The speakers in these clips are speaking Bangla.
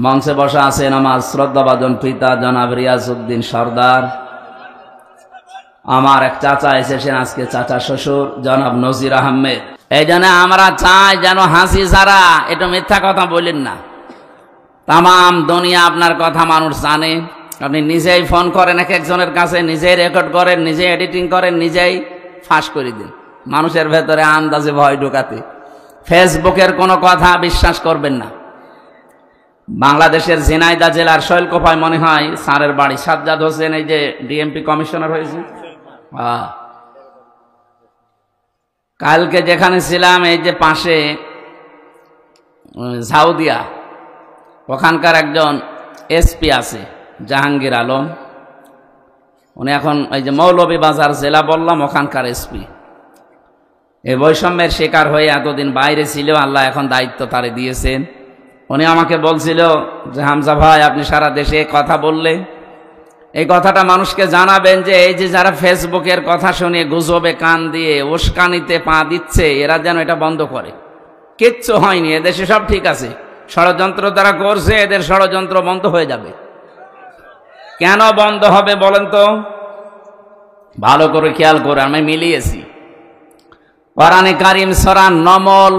মঞ্চে বসা আছেন আমার শ্রদ্ধাভাজন পিতা জনাব রিয়াজউদ্দিন সরদার, আমার এক চাচা এসেছেন আজকে, চাচা শ্বশুর জনাব নজির আহমেদ। এই জন্য আমরা চাই যেন হাসি ছাড়া একটু মিথ্যা কথা বলেন না। তাম দুনিয়া আপনার কথা মানুষ জানে। আপনি নিজেই ফোন করেন এক একজনের কাছে, নিজেই রেকর্ড করেন, নিজেই এডিটিং করেন, নিজেই ফাঁস করে দিন মানুষের ভেতরে আন্দাজে ভয় ঢোকাতে। ফেসবুকের কোনো কথা বিশ্বাস করবেন না। বাংলাদেশের ঝিনাইদহ জেলার শৈলকুপায় মনে হয় স্যারের বাড়ি, সাজ্জাদ হোসেন এই যে ডিএমপি কমিশনার হয়েছে। কালকে যেখানে ছিলাম এই যে পাশে ঝাউদিয়া, ওখানকার একজন এসপি আছে জাহাঙ্গীর আলম, উনি এখন এই যে মৌলভীবাজার জেলা বললাম ওখানকার এসপি। এই বৈষম্যের শিকার হয়ে এতদিন বাইরে ছিল, আল্লাহ এখন দায়িত্ব তারে দিয়েছেন। উনি আমাকে বলছিল যে হামজা ভাই, আপনি সারা দেশে কথা বললে এই কথাটা মানুষকে জানাবেন যে এই যে যারা ফেসবুকের কথা শুনে গুজবে কান দিয়ে উস্কানিতে পা দিচ্ছে, এরা যেন এটা বন্ধ করে। কিচ্ছু হয়নি, এদেশে সব ঠিক আছে। ষড়যন্ত্র দ্বারা করছে, এদের ষড়যন্ত্র বন্ধ হয়ে যাবে। কেন বন্ধ হবে বলেন তো? ভালো করে খেয়াল করে আমি মিলিয়েছি। কোরআনে কারিম সূরা নমল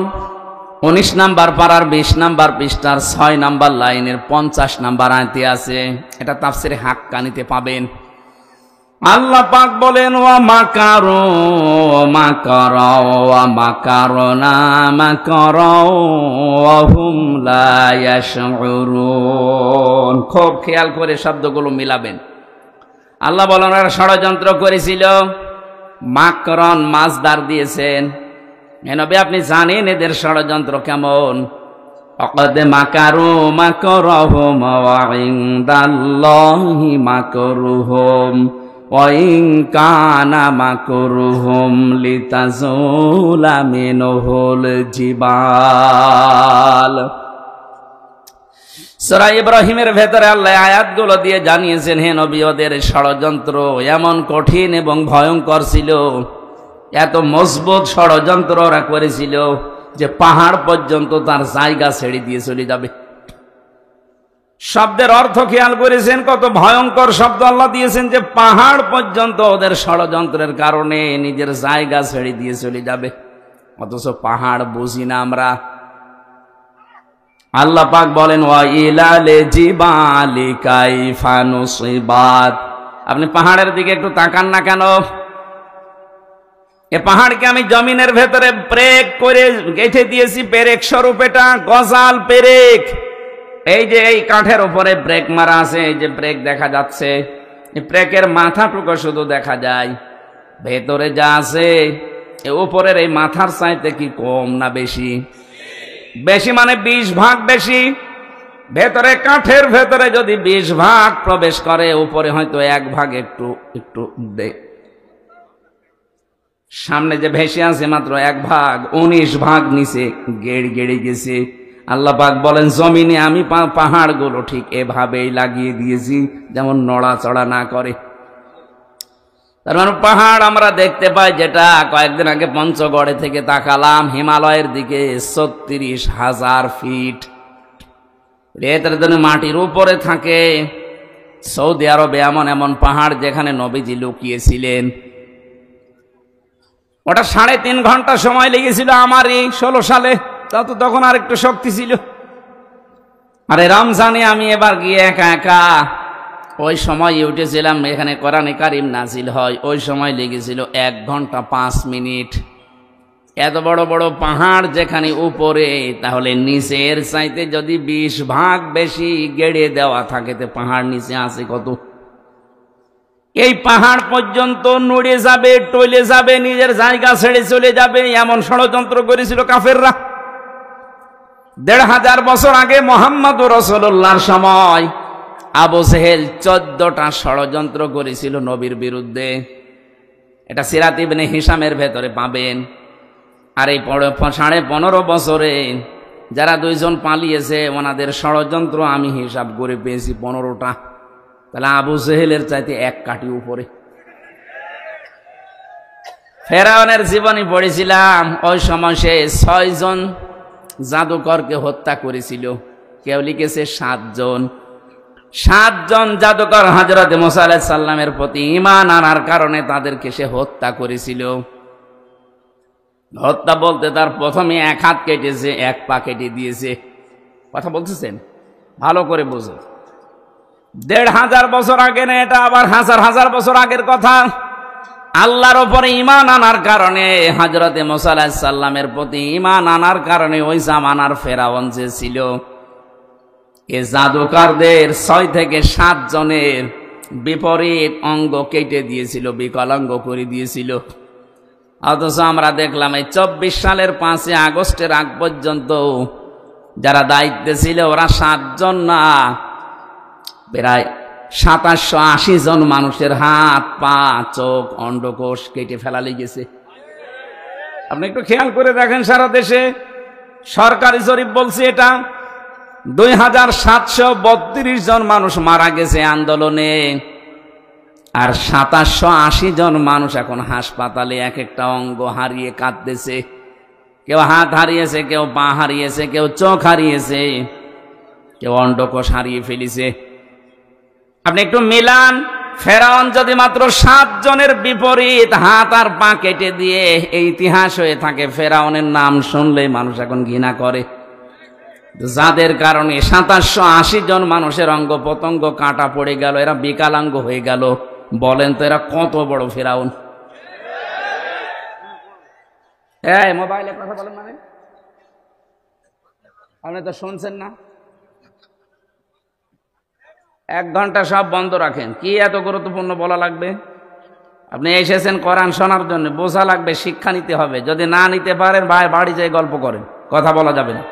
19 নম্বর পারার 20 নম্বর পৃষ্ঠার 6 নম্বর লাইনের 50 নম্বর আয়াতে আছে। এটা তাফসিরে হাক্কানিতে পাবেন। আল্লাহ পাক বলেন, ওয়া মাকারু মাকারা ওয়া মাকারনা মাকারা ওয়া হুম লা ইয়াশউরুন। খুব খেয়াল করে শব্দগুলো মিলাবেন। আল্লাহ বলেন ওরা ষড়যন্ত্র করেছিল। মাকরন মাজদার দিয়েছেন। নবী আপনি জানেন এদের ষড়যন্ত্র কেমন। অকদ মাকারু মাকরহুম ওয়া ইনদাল্লাহি মাকরুহুম ওয়া ইন কানা মাকরুহুম লিতাজুলা মিনহুল জিবাল। সূরা ইব্রাহিমের ভেতরে আল্লাহ আয়াতগুলো দিয়ে জানিয়েছেন, হে নবী ওদের ষড়যন্ত্র এমন কঠিন এবং ভয়ঙ্কর ছিল, এত মজবুত ষড়যন্ত্র ওরা করেছিল যে পাহাড় পর্যন্ত তার জায়গা ছেড়ে দিয়ে চলে যাবে। শব্দের অর্থ খেয়াল করেছেন, কত ভয়ঙ্কর শব্দ আল্লাহ দিয়েছেন যে পাহাড় পর্যন্ত ওদের ষড়যন্ত্রের কারণে নিজের জায়গা ছেড়ে দিয়ে চলে যাবে। অথচ পাহাড় বুঝি না আমরা। আল্লাহ পাক বলেন, ওয়া ইলালে জিবালি কাইফা নুসিবাত। আপনি পাহাড়ের দিকে একটু তাকান না কেন? এ পাহাড়কে আমি জমিনের ভেতরে ব্রেক করে গেঁথে দিয়েছি, পেরেক স্বরূপ। এটা গজাল পেরেক। এই যে এই কাঠের উপরে ব্রেক মারা আছে, এই যে ব্রেক দেখা যাচ্ছে, এই ব্রেকের মাথাটুকু শুধু দেখা যায়। ভেতরে যা আছে উপরের এই মাথার চাইতে কি কম না বেশি? বেশি মানে 20 ভাগ বেশি। ভেতরে কাঠের ভেতরে যদি 20 ভাগ প্রবেশ করে, উপরে হয়তো 1 ভাগ একটু একটু সামনে যে ভেসে আছে মাত্র 1 ভাগ, 19 ভাগ নিচে গেড়ে গেছে। আল্লাহ পাক বলেন, জমিনে আমি পাহাড়গুলো ঠিক এভাবেই লাগিয়ে দিয়েছি যেমন নড়াচড়া না করে। তার মানে পাহাড় আমরা দেখতে পাই, যেটা কয়েকদিন আগে পঞ্চগড়ে থেকে তাকালাম হিমালয়ের দিকে, 36,000 ফিট। এটার জন্য মাটির উপরে থাকে। সৌদি আরবে এমন এমন পাহাড় যেখানে নবীজি লুকিয়েছিলেন, ওটা 3.5 ঘন্টা সময় লেগেছিল আমার এই 16 সালে। তা তো তখন আর একটু শক্তি ছিল। আরে রমজানে আমি এবার গিয়ে একা একা ওই সময় উঠেছিলাম, এখানে কোরআনে কারিম নাজিল হয়, ওই সময় লেগেছিল 1 ঘন্টা 5 মিনিট। এত বড় বড় পাহাড় যেখানে উপরে, তাহলে নিচের চাইতে যদি 20 ভাগ বেশি গেড়ে দেওয়া থাকে, তো পাহাড় নিচে আছে কত? এই পাহাড় পর্যন্ত নড়ে যাবে, টলে যাবে, নিজের জায়গা ছেড়ে চলে যাবে, এমন ষড়যন্ত্র করেছিল কাফেররা। 1500 বছর আগে মুহাম্মদুর রাসূলুল্লাহর সময় আবু জেহেল 14টা ষড়যন্ত্র করেছিল নবীর বিরুদ্ধে। এটা সিরাত ইবনে হিশামের ভেতরে পাবেন। আর এই 15.5 বছরে যারা 2 জন পালিয়েছে, ওনাদের ষড়যন্ত্র আমি হিসাব করে পেয়েছি 15টা। তাহলে আবু জেহেলের চাইতে 1 কাঠি উপরে। ফেরাউনের জীবনী পড়েছিলাম, ওই সময় সে 6 জন জাদুকরকে হত্যা করেছিল। কেউ লিখেছে 7 জন। 7 জন জাদুকর হযরত মুসা আলাইহিস সালামের প্রতি ঈমান আনার কারণে তাদেরকে সে হত্যা করেছিল। হত্যা বলতে তার প্রথমে 1 হাত কেটেছে, 1 পা কেটে দিয়েছে। কথা বলতেছেন? ভালো করে বুঝুন। 1500 বছর আগে না, এটা আবার হাজার হাজার বছর আগের কথা। আল্লাহর উপরে ঈমান আনার কারণে, হযরত মুসা আলাইহিস সালামের প্রতি ঈমান আনার কারণে ওই জামানার ফেরাউন যে ছিল, এ জাদুকরদের 6 থেকে 7 জনের বিপরীত অঙ্গ কেটে দিয়েছিল, বিকলাঙ্গ করে দিয়েছিল। অথচ আমরা দেখলাম এই 24 সালের 5 আগস্টের আগ পর্যন্ত যারা দায়িত্বে ছিল ওরা 7 জন না, প্রায় 2780 জন মানুষের হাত, পা, চোখ, অন্ডকোষ কেটে ফেলা লেগেছে। আপনি একটু খেয়াল করে দেখেন, সারা দেশে সরকারি জরিপ বলছে এটা 2732 জন মানুষ মারা গেছে আন্দোলনে, আর 2780 জন মানুষ এখন হাসপাতালে এক একটা অঙ্গ হারিয়ে কাঁদতেছে। কেউ হাত হারিয়েছে, কেউ পা হারিয়েছে, কেউ চোখ হারিয়েছে, কেউ অন্ডকোষ হারিয়ে ফেলেছে। আপনি একটু মিলান, ফেরাউন যদি মাত্র 7 জনের বিপরীত হাত আর পা কেটে দিয়ে এই ইতিহাস হয়ে থাকে, ফেরাউনের নাম শুনলেই মানুষ এখন ঘৃণা করে। যাদের কারণে 2780 জন মানুষের অঙ্গ প্রত্যঙ্গ কাটা পড়ে গেল, এরা বিকলাঙ্গ হয়ে গেল, বলেন তো এরা কত বড় ফেরাউন? এই মোবাইলে কথা বলেন মানে আপনি তো শুনছেন না। 1 ঘন্টা সব বন্ধ রাখেন। কি এত গুরুত্বপূর্ণ বলা লাগবে? আপনি এসেছেন কোরআন শোনার জন্য, বোঝা লাগবে, শিক্ষা নিতে হবে। যদি না নিতে পারেন ভাই বাড়ি যেয়ে গল্প করেন, কথা বলা যাবে না।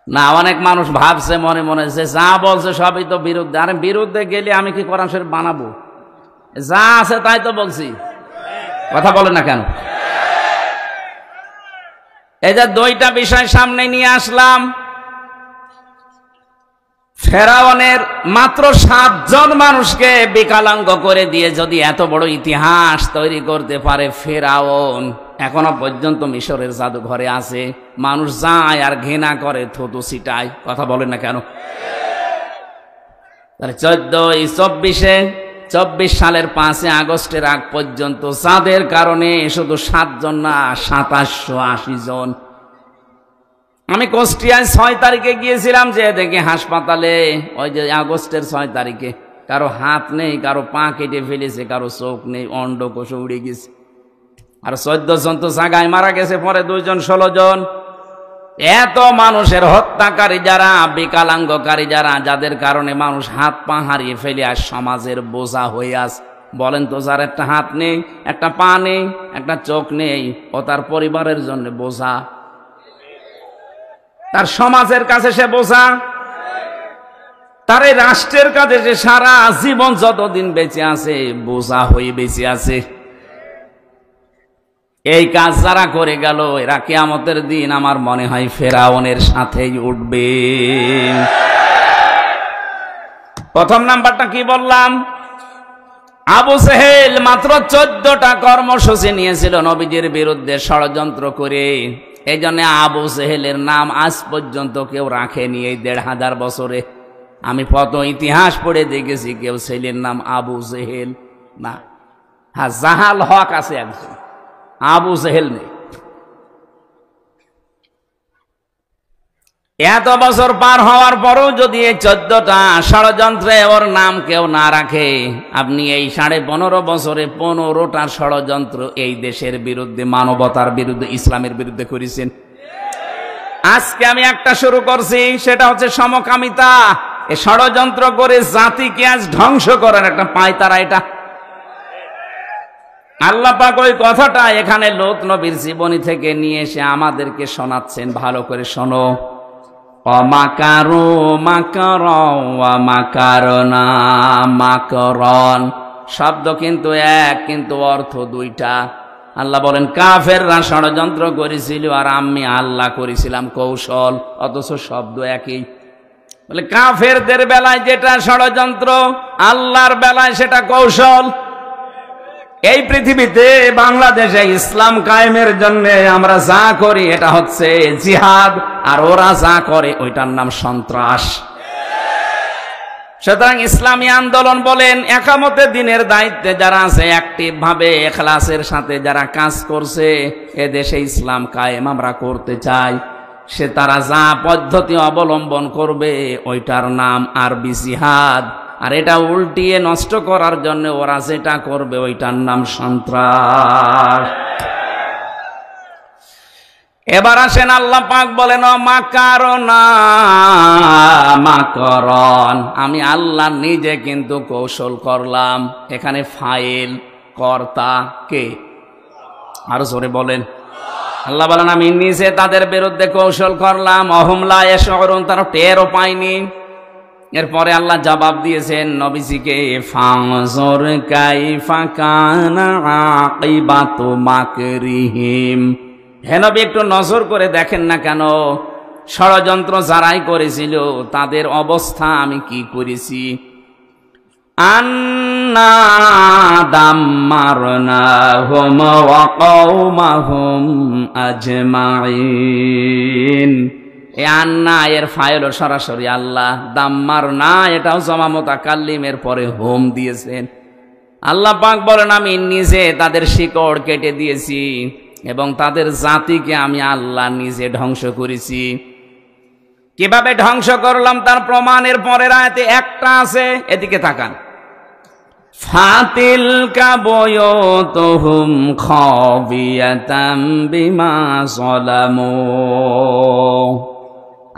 না, অনেক মানুষ ভাবছে মনে মনে যে যা বলছে সবই তো বিরুদ্ধে। আরে বিরুদ্ধে গেলে আমি কি কোরআন শরীফ বানাবো? যা আছে তাই তো বলছি, কথা বলে না কেন? এই যে 2টা বিষয় সামনে নিয়ে আসলাম, ফেরাউনের মাত্র 7 জন মানুষকে বিকলাঙ্গ করে দিয়ে যদি এত বড় ইতিহাস তৈরি করতে পারে ফেরাউন, এখনো পর্যন্ত মিশরের জাদুঘরে আছে, মানুষ যায় আর ঘৃণা করে, থুতু ছিটায়, কথা বলেন না কেন? তাহলে 24 সালের 5 আগস্টের আগ পর্যন্ত যাদের কারণে শুধু 7 জন না, 2780 জন। আমি কুষ্টিয়ায় 6 তারিখে গিয়েছিলাম, যে দেখি হাসপাতালে ওই যে আগস্টের 6 তারিখে কারো হাত নেই, কারো পা কেটে ফেলেছে, কারো চোখ নেই, অন্ডকোষ উড়ে গেছে। আর 14 জন তো জায়গায় মারা গেছে, পরে 2 জন 16 জন। এত মানুষের হত্যাকারী যারা, বিকলাঙ্গকারী যারা, যাদের কারণে মানুষ হাত পা হারিয়ে ফেলে আর সমাজের বোঝা হয়ে আছে। বলেন তো, যার একটা হাত নেই, একটা পা নেই, একটা চোখ নেই, ও তার পরিবারের জন্য বোঝা, তার সমাজের কাছে সে বোঝা, তার এই রাষ্ট্রের কাছে সে সারা জীবন যতদিন বেঁচে আছে বোঝা হয়ে বেঁচে আছে। এই কাজ যারা করে গেল, এরা কিয়ামতের দিন আমার মনে হয় ফেরাউনের সাথেই উঠবে। প্রথম নাম্বারটা কি বললাম? আবু জেহেল মাত্র 14টা কর্মসূচি নিয়েছিল নবীজির বিরুদ্ধে ষড়যন্ত্র করে। এই জন্য আবু জেহেলের নাম আজ পর্যন্ত কেউ রাখেনি এই 1500 বছরে। আমি কত ইতিহাস পড়ে দেখেছি, কেউ ছেলের নাম আবু জেহেল না। হ্যাঁ, জাহাল হক আছে একজন, আবু জেহেল নেই। এত বছর পার হওয়ার পরও যদি এই 14টা ষড়যন্ত্রে ওর নাম কেউ না রাখে, আপনি এই 15.5 বছরে 15টা ষড়যন্ত্র এই দেশের বিরুদ্ধে, মানবতার বিরুদ্ধে, ইসলামের বিরুদ্ধে করেছেন। আজকে আমি একটা শুরু করছি, সেটা হচ্ছে সমকামিতা। এই ষড়যন্ত্র করে জাতিকে আজ ধ্বংস করার একটা পায়তারা এটা। আল্লাহ পাক ওই কথাটা এখানে লূত নবীর জীবনী থেকে নিয়ে এসে আমাদেরকে শোনাচ্ছেন। ভালো করে শোনো। অমাকারু মাকারন ওয়া মাকারনা মাকরন, শব্দ কিন্তু এক, কিন্তু অর্থ 2টা। আল্লাহ বলেন কাফেররা ষড়যন্ত্র করেছিল আর আমি আল্লাহ করেছিলাম কৌশল, অথচ শব্দ একই। বলে কাফেরদের বেলায় যেটা ষড়যন্ত্র, আল্লাহর বেলায় সেটা কৌশল। এই পৃথিবীতে বাংলাদেশে ইসলাম কায়েমের জন্য আমরা যা করি এটা হচ্ছে জিহাদ, আর ওরা যা করে ওইটার নাম সন্ত্রাস। সুতরাং ইসলামী আন্দোলন বলেন, একামতে দিনের দায়িত্বে যারা আছে, অ্যাক্টিভ ভাবে ইখলাসের সাথে যারা কাজ করছে, এ দেশে ইসলাম কায়েম আমরা করতে চাই, সে তারা যা পদ্ধতি অবলম্বন করবে ওইটার নাম আরবি জিহাদ, আর এটা উল্টিয়ে নষ্ট করার জন্য ওরা যেটা করবে ওইটার নাম সন্ত্রাস। এবার আসেন, আল্লাহ পাক বলেন মাকারনা মাকরন, আমি আল্লাহ নিজে কিন্তু কৌশল করলাম। এখানে ফাইল কর্তা কে? আরো জোরে বলেন। আল্লাহ বলেন আমি নিজে তাদের বিরুদ্ধে কৌশল করলাম। অহুম লা ইয়াশউরুন, তারা টেরও পায়নি। এরপরে আল্লাহ জবাব দিয়েছেন নবীজিকে, ফানজুর কাইফা কানা আকিবাতু মাকরিহিম, হে নবী একটু নজর করে দেখেন না কেন ষড়যন্ত্র যারাই করেছিল তাদের অবস্থা আমি কি করেছি। আন্না দাম্মারনাহুম ওয়া কওমাহুম আজমাইন, এই আন্না এর ফাইল সরাসরি আল্লাহ, দাম্মারনা এটাও জমা মুতাকাল্লিমের পরে হোম দিয়েছেন। আল্লাহ পাক বলেন আমি নিজে তাদের শিকড় কেটে দিয়েছি এবং তাদের জাতিকে আমি আল্লাহ নিজে ধ্বংস করেছি। কিভাবে ধ্বংস করলাম তার প্রমাণের পরের আয়াতে একটা আছে, এদিকে তাকান। ফাতিলকা বুয়ুতুহুম খাবিয়াতাম বিমা যালামু,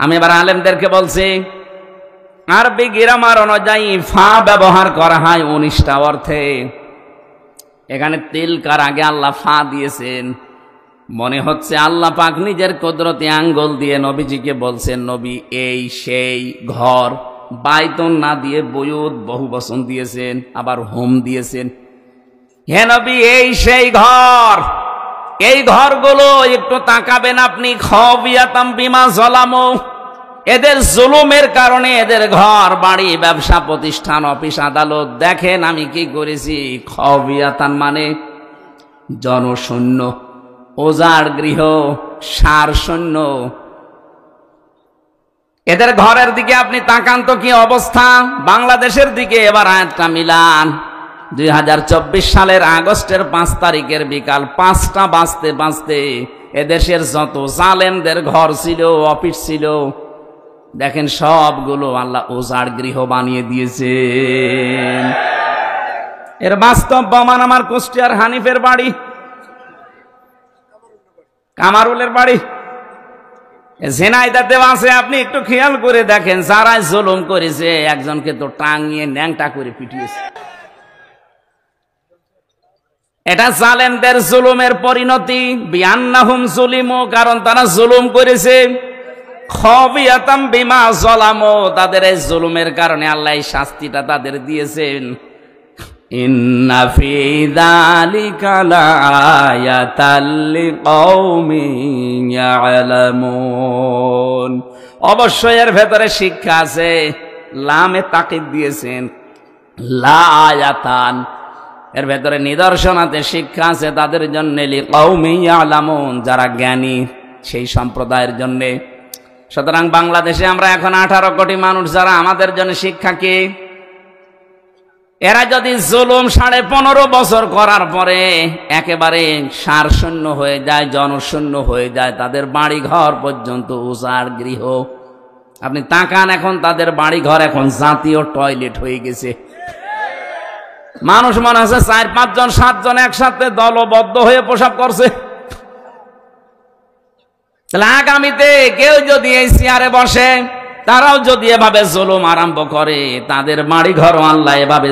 আমি এবার আলেমদেরকে বলছি, আরবি গ্রামার অনুযায়ী ফা ব্যবহার করা হয় 19টা অর্থে। এখানে তিলকার আগে আল্লাহ ফা দিয়েছেন, মনে হচ্ছে আল্লাহ পাক নিজের কুদরতি আঙ্গুল দিয়ে নবীজিকে বলছেন, নবী এই সেই ঘর, বাইতুন না দিয়ে বুয়ুত বহু বচন দিয়েছেন, আবার হোম দিয়েছেন। হে নবী এই সেই ঘর, এই ঘরগুলো একটু তাকাবেন আপনি, খাবিয়াতাম বিমা যালামু, এদের জুলুমের কারণে এদের ঘর বাড়ি ব্যবসা প্রতিষ্ঠান অফিস আদালত, দেখেন আমি কি করেছি। খাবিয়াতান মানে জনশূন্য, ওজার গৃহ, সার শূন্য। এদের ঘরের দিকে আপনি তাকান তো কি অবস্থা। বাংলাদেশের দিকে এবার আয়াতটা মিলান। 2024 সালের আগস্টের 5 তারিখের বিকাল 5টা বাজতে বাজতে এদেশের যত জালেমদের ঘর ছিল, অফিস ছিল, দেখেন সবগুলো আল্লাহ ওজার গৃহ বানিয়ে দিয়েছেন। এর বাস্তব প্রমাণ আমার কুষ্টিয়ার হানিফের বাড়ি, কামারুলের বাড়ি, ঝিনাইদহে আছে। আপনি একটু খেয়াল করে দেখেন, যারা জুলুম করেছে একজনকে তো টাঙিয়ে ন্যাংটা করে পিটিয়েছে। এটা জালেমদের জুলুমের পরিণতি, বিআন্নাহুম যুলিমু, কারণ তারা জুলুম করেছে। খাবিয়াতাম বিমা যালামু, তাদের এই জুলুমের কারণে আল্লাহ এই শাস্তিটা তাদের দিয়েছেন। ইন্না ফি যালিকা লাআয়াতাল লিকওমিন ইয়ালামুন, অবশ্যই এর ভেতরে শিক্ষা আছে। লামে তাকিদ দিয়েছেন, লাআয়াতান, এর ভেতরে নিদর্শন আছে, শিক্ষা আছে তাদের জন্য, লিকওমিন ইয়ালামুন, যারা জ্ঞানী সেই সম্প্রদায়ের জন্য। সুতরাং বাংলাদেশে আমরা এখন 18 কোটি মানুষ, যারা আমাদের জন্য শিক্ষা কি? এরা যদি জুলুম 15.5 বছর করার পরে একেবারে সার শূন্য হয়ে যায়, জনশূন্য হয়ে যায়, তাদের বাড়ি ঘর পর্যন্ত উজাড় গৃহ। আপনি তাকান, এখন তাদের বাড়ি ঘর এখন জাতীয় টয়লেট হয়ে গেছে। মানুষ মনে আছে 4-5 জন 7 জন একসাথে দলবদ্ধ হয়ে প্রসাব করছে। তাহলে আগামীতে কেউ যদি এই চেয়ারে বসে, তারাও যদি এভাবে জুলুম আরম্ভ করে, তাদের বাড়ি ঘর আল্লাহ এভাবে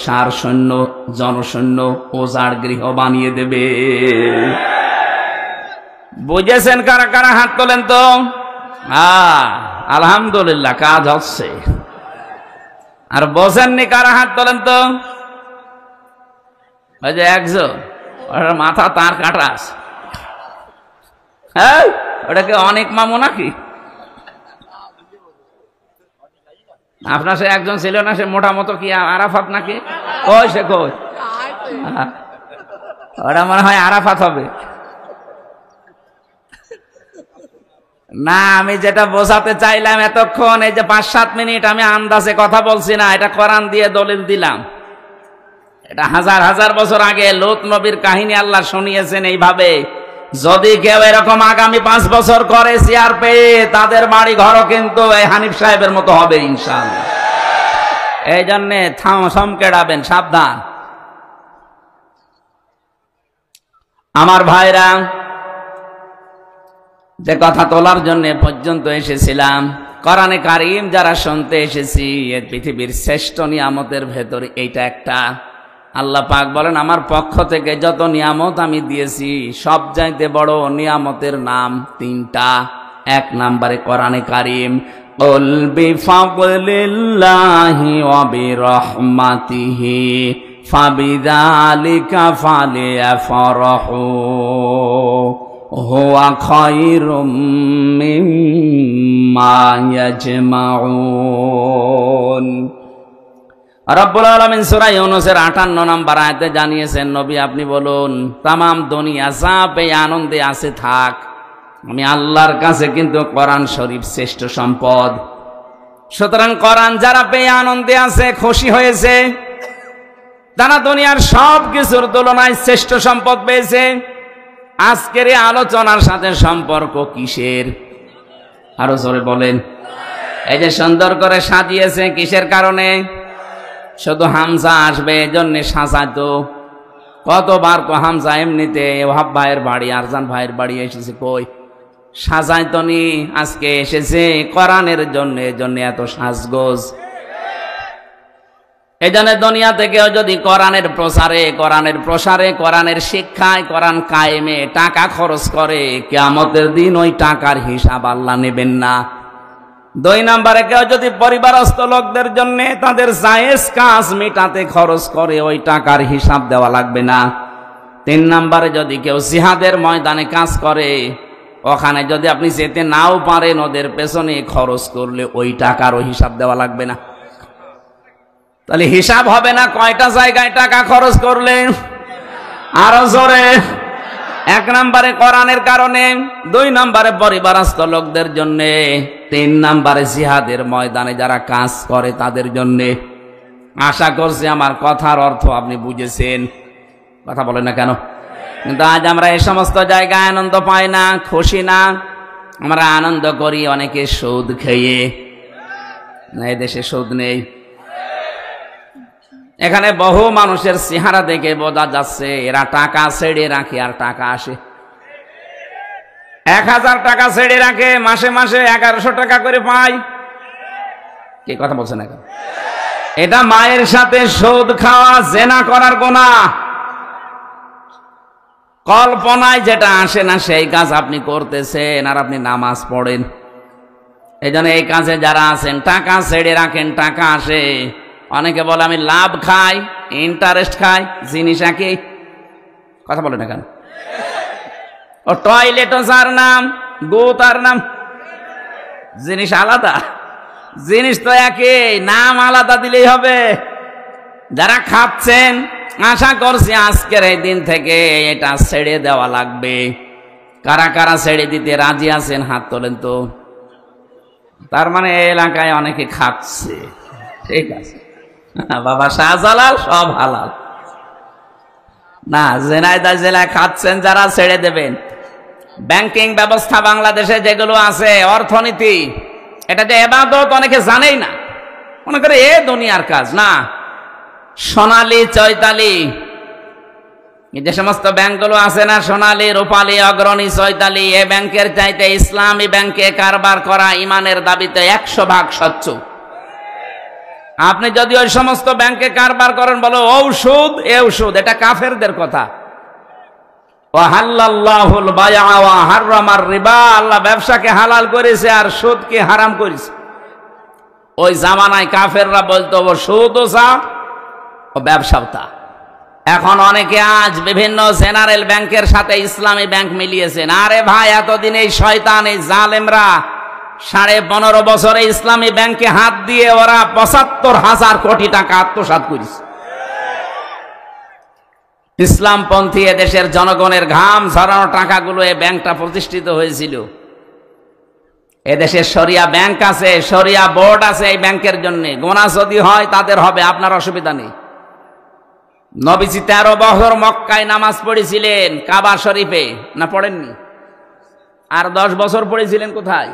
সার শূন্য, জনশূন্য, ওজাড় গৃহ বানিয়ে দেবে। বুঝেছেন কারা কারা? হাত তোলেন তো। আলহামদুলিল্লাহ, কাজ হচ্ছে। আর বোঝেননি কারা? হাত তোলেন তো। ওই যে একজন, ওর মাথা তার কাটা আছে। হ্যাঁ, ওটাকে অনেক মামু নাকি? আপনার সে একজন ছিল না, সে মোটা মতো কি আরাফাত নাকি? কই সে কই? ওটা মনে হয় আরাফাত হবে। না, আমি যেটা বোঝাতে চাইলাম এতক্ষণ, এই যে 5-7 মিনিট আমি আন্দাজে কথা বলছি না, এটা কোরআন দিয়ে দলিল দিলাম। এটা হাজার হাজার বছর আগে লূত নবীর কাহিনী আল্লাহ শুনিয়েছেন এইভাবে। যদি কেউ এরকম আগামী 5 বছর করে চেয়ার পেয়ে, তাদের বাড়ি ঘরও কিন্তু এই হানিফ সাহেবের মতো হবে ইনশাআল্লাহ। এই জন্যে সমকেড়াবেন, সাবধান। আমার ভাইরা, যে কথা তোলার জন্য পর্যন্ত এসেছিলাম, কোরআনে কারীম যারা শুনতে এসেছি, এই পৃথিবীর শ্রেষ্ঠ নিয়ামতের ভেতরে এইটা একটা। আল্লাহ পাক বলেন, আমার পক্ষ থেকে যত নিয়ামত আমি দিয়েছি, সব চাইতে বড় নিয়ামতের নাম 3টা। 1 নম্বরে কোরআনে কারীম, কুল বিফাদলিল্লাহি ওয়া বিরহমাতিহি ফাবিযালিকা ফালিয়াফরাহু হুয়া খায়রুম মিম্মা ইয়াজমাউন। রব্বুল আলামিন সূরা ইউনূসের 58 নম্বর আয়াতে জানিয়েছেন, নবী আপনি বলুন, তাম দুনিয়া যা পেয়ে আনন্দে আছে থাক, আমি আল্লাহর কাছে কিন্তু কোরআন শরীফ শ্রেষ্ঠ সম্পদ। সুতরাং কোরআন যারা পেয়ে আনন্দে আছে, খুশি হয়েছে, তারা দুনিয়ার সব কিছুর তুলনায় শ্রেষ্ঠ সম্পদ পেয়েছে। আজকের এই আলোচনার সাথে সম্পর্ক কিসের? আরো জোরে বলেন। এই যে সুন্দর করে সাজিয়েছে, কিসের কারণে? শুধু হামজা আসবে এজন্য সাজাতো। কতবার তো হামজা এমনিতে ওহাব ভাইয়ের বাড়ি, আরজান ভাইয়ের বাড়ি এসেছে, কই সাজাইতো নি, আজকে এসেছে কোরআনের জন্য, এজন্য এত সাজগোজ। এই জন্য দুনিয়া থেকেও যদি কোরআনের প্রসারে, কোরআনের শিক্ষায়, কোরআন কায়েমে টাকা খরচ করে, কিয়ামতের দিন ওই টাকার হিসাব আল্লাহ নেবেন না। 2 নম্বরে কেউ যদি পরিবারস্থ লোকদের জন্য তাদের জায়েজ কাজ মেটাতে খরচ করে, ওই টাকার হিসাব দেওয়া লাগবে না। 3 নম্বরে যদি কেউ জিহাদের ময়দানে কাজ করে, ওখানে যদি আপনি যেতে নাও পারেন, ওদের পেছনে খরচ করলে ওই টাকারও হিসাব দেওয়া লাগবে না। তাহলে হিসাব হবে না কয়টা জায়গায় টাকা খরচ করলে? আরো জোরে। 1 নম্বরে কোরআনের কারণে, 2 নম্বরে পরিবারস্থ লোকদের জন্য, 3 নম্বরে জিহাদের ময়দানে যারা কাজ করে তাদের জন্য। আশা করছি আমার কথার অর্থ আপনি বুঝেছেন। কথা বলেন না কেন? কিন্তু আজ আমরা এই সমস্ত জায়গায় আনন্দ পাই না, খুশি না। আমরা আনন্দ করি অনেকে সুদ খেয়ে। না, এই দেশে সুদ নেই। এখানে বহু মানুষের চেহারা দেখে বোঝা যাচ্ছে এরা টাকা ছেড়ে রাখে আর টাকা আসে। 1000 টাকা ছেড়ে রাখে, মাসে মাসে 1100 টাকা করে পায়। কি কথা বলছেন এখন? এটা মায়ের সাথে সুদ খাওয়া, জেনা করার গুনাহ। কল্পনায় যেটা আসে না সেই কাজ আপনি করতেছেন, আর আপনি নামাজ পড়েন। এই জন্য এই কাজে যারা আছেন, টাকা ছেড়ে রাখেন, টাকা আসে। অনেকে বলে আমি লাভ খাই, ইন্টারেস্ট খাই, জিনিস একই। কথা বলে না কেন? ও টয়লেটও যার নাম, গো তার নাম, জিনিস আলাদা। জিনিস তো একই, নাম আলাদা দিলেই হবে। যারা খাচ্ছেন, আশা করছি আজকের এই দিন থেকে এটা ছেড়ে দেওয়া লাগবে। কারা কারা ছেড়ে দিতে রাজি আছেন হাত তোলেন তো। তার মানে এলাকায় অনেকে খাচ্ছে। ঠিক আছে বাবা, শাহজালাল সব হালাল না। জেনাইদা জেলায় খাচ্ছেন যারা, ছেড়ে দেবেন। ব্যাংকিং ব্যবস্থা বাংলাদেশে যেগুলো আছে, অর্থনীতি, এটা যে ইবাদত অনেকে জানেই না, মনে করে এ দুনিয়ার কাজ না। সোনালী, চৈতালি, যে সমস্ত ব্যাংকগুলো আছে না, সোনালী, রূপালী, অগ্রণী, চৈতালি, এ ব্যাংকের চাইতে ইসলামী ব্যাংকে কারবার করা ইমানের দাবিতে 100% স্বচ্ছ। আপনি যদি ওই সমস্ত ব্যাংকে কারবার করেন, বলো ঔষধ এ ঔষধ, এটা কাফেরদের কথা। ওয়াহাল্লাল্লাহুল বাইআ ওয়া হাররামার রিবা, আল্লাহ ব্যবসাকে হালাল করেছে আর সুদকে হারাম করেছে। ওই জামানায় কাফেররা বলতো ও সুদও চা, ও ব্যবসাও তা। এখন অনেকে আজ বিভিন্ন জেনারেল ব্যাংকের সাথে ইসলামী ব্যাংক মিলিয়েছেন। আরে ভাই, এতদিন এই শয়তান, এই জালেমরা 15.5 বছরে ইসলামী ব্যাংকে হাত দিয়ে ওরা 75,000 কোটি টাকা আত্মসাৎ করেছে। ইসলামপন্থী এদেশের জনগণের ঘাম ঝরানো টাকাগুলো এই ব্যাংকটা প্রতিষ্ঠিত হয়েছিল। এদেশে শরিয়া ব্যাংক আছে, শরিয়া বোর্ড আছে এই ব্যাংকের জন্য। গোনা যদি হয় তাদের হবে, আপনার অসুবিধা নেই। নবীজি 13 বছর মক্কায় নামাজ পড়েছিলেন কাবা শরীফে, না পড়েননি? আর 10 বছর পড়েছিলেন কোথায়?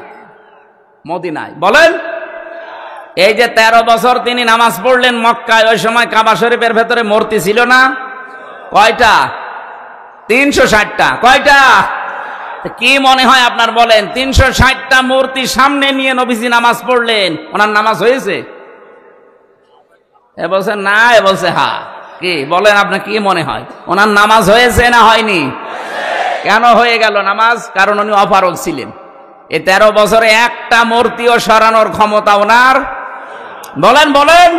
মদিনায়। বলেন, এই যে 13 বছর তিনি নামাজ পড়লেন মক্কায়, ওই সময় কাবা শরীফের ভেতরে মূর্তি ছিল না? কয়টা? 360টা। কয়টা? কি মনে হয় আপনার বলেন? 360টা মূর্তি সামনে নিয়ে নবীজি নামাজ পড়লেন, ওনার নামাজ হয়েছে? এ বলছে না, এ বলছে হ্যাঁ। কি বলেন, আপনার কি মনে হয় ওনার নামাজ হয়েছে না হয়নি? কেন হয়ে গেল নামাজ? কারণ উনি অপারগ ছিলেন। এই 13 বছরে একটা মূর্তিও সরানোর ক্ষমতা ওনার। বলেন বলেন,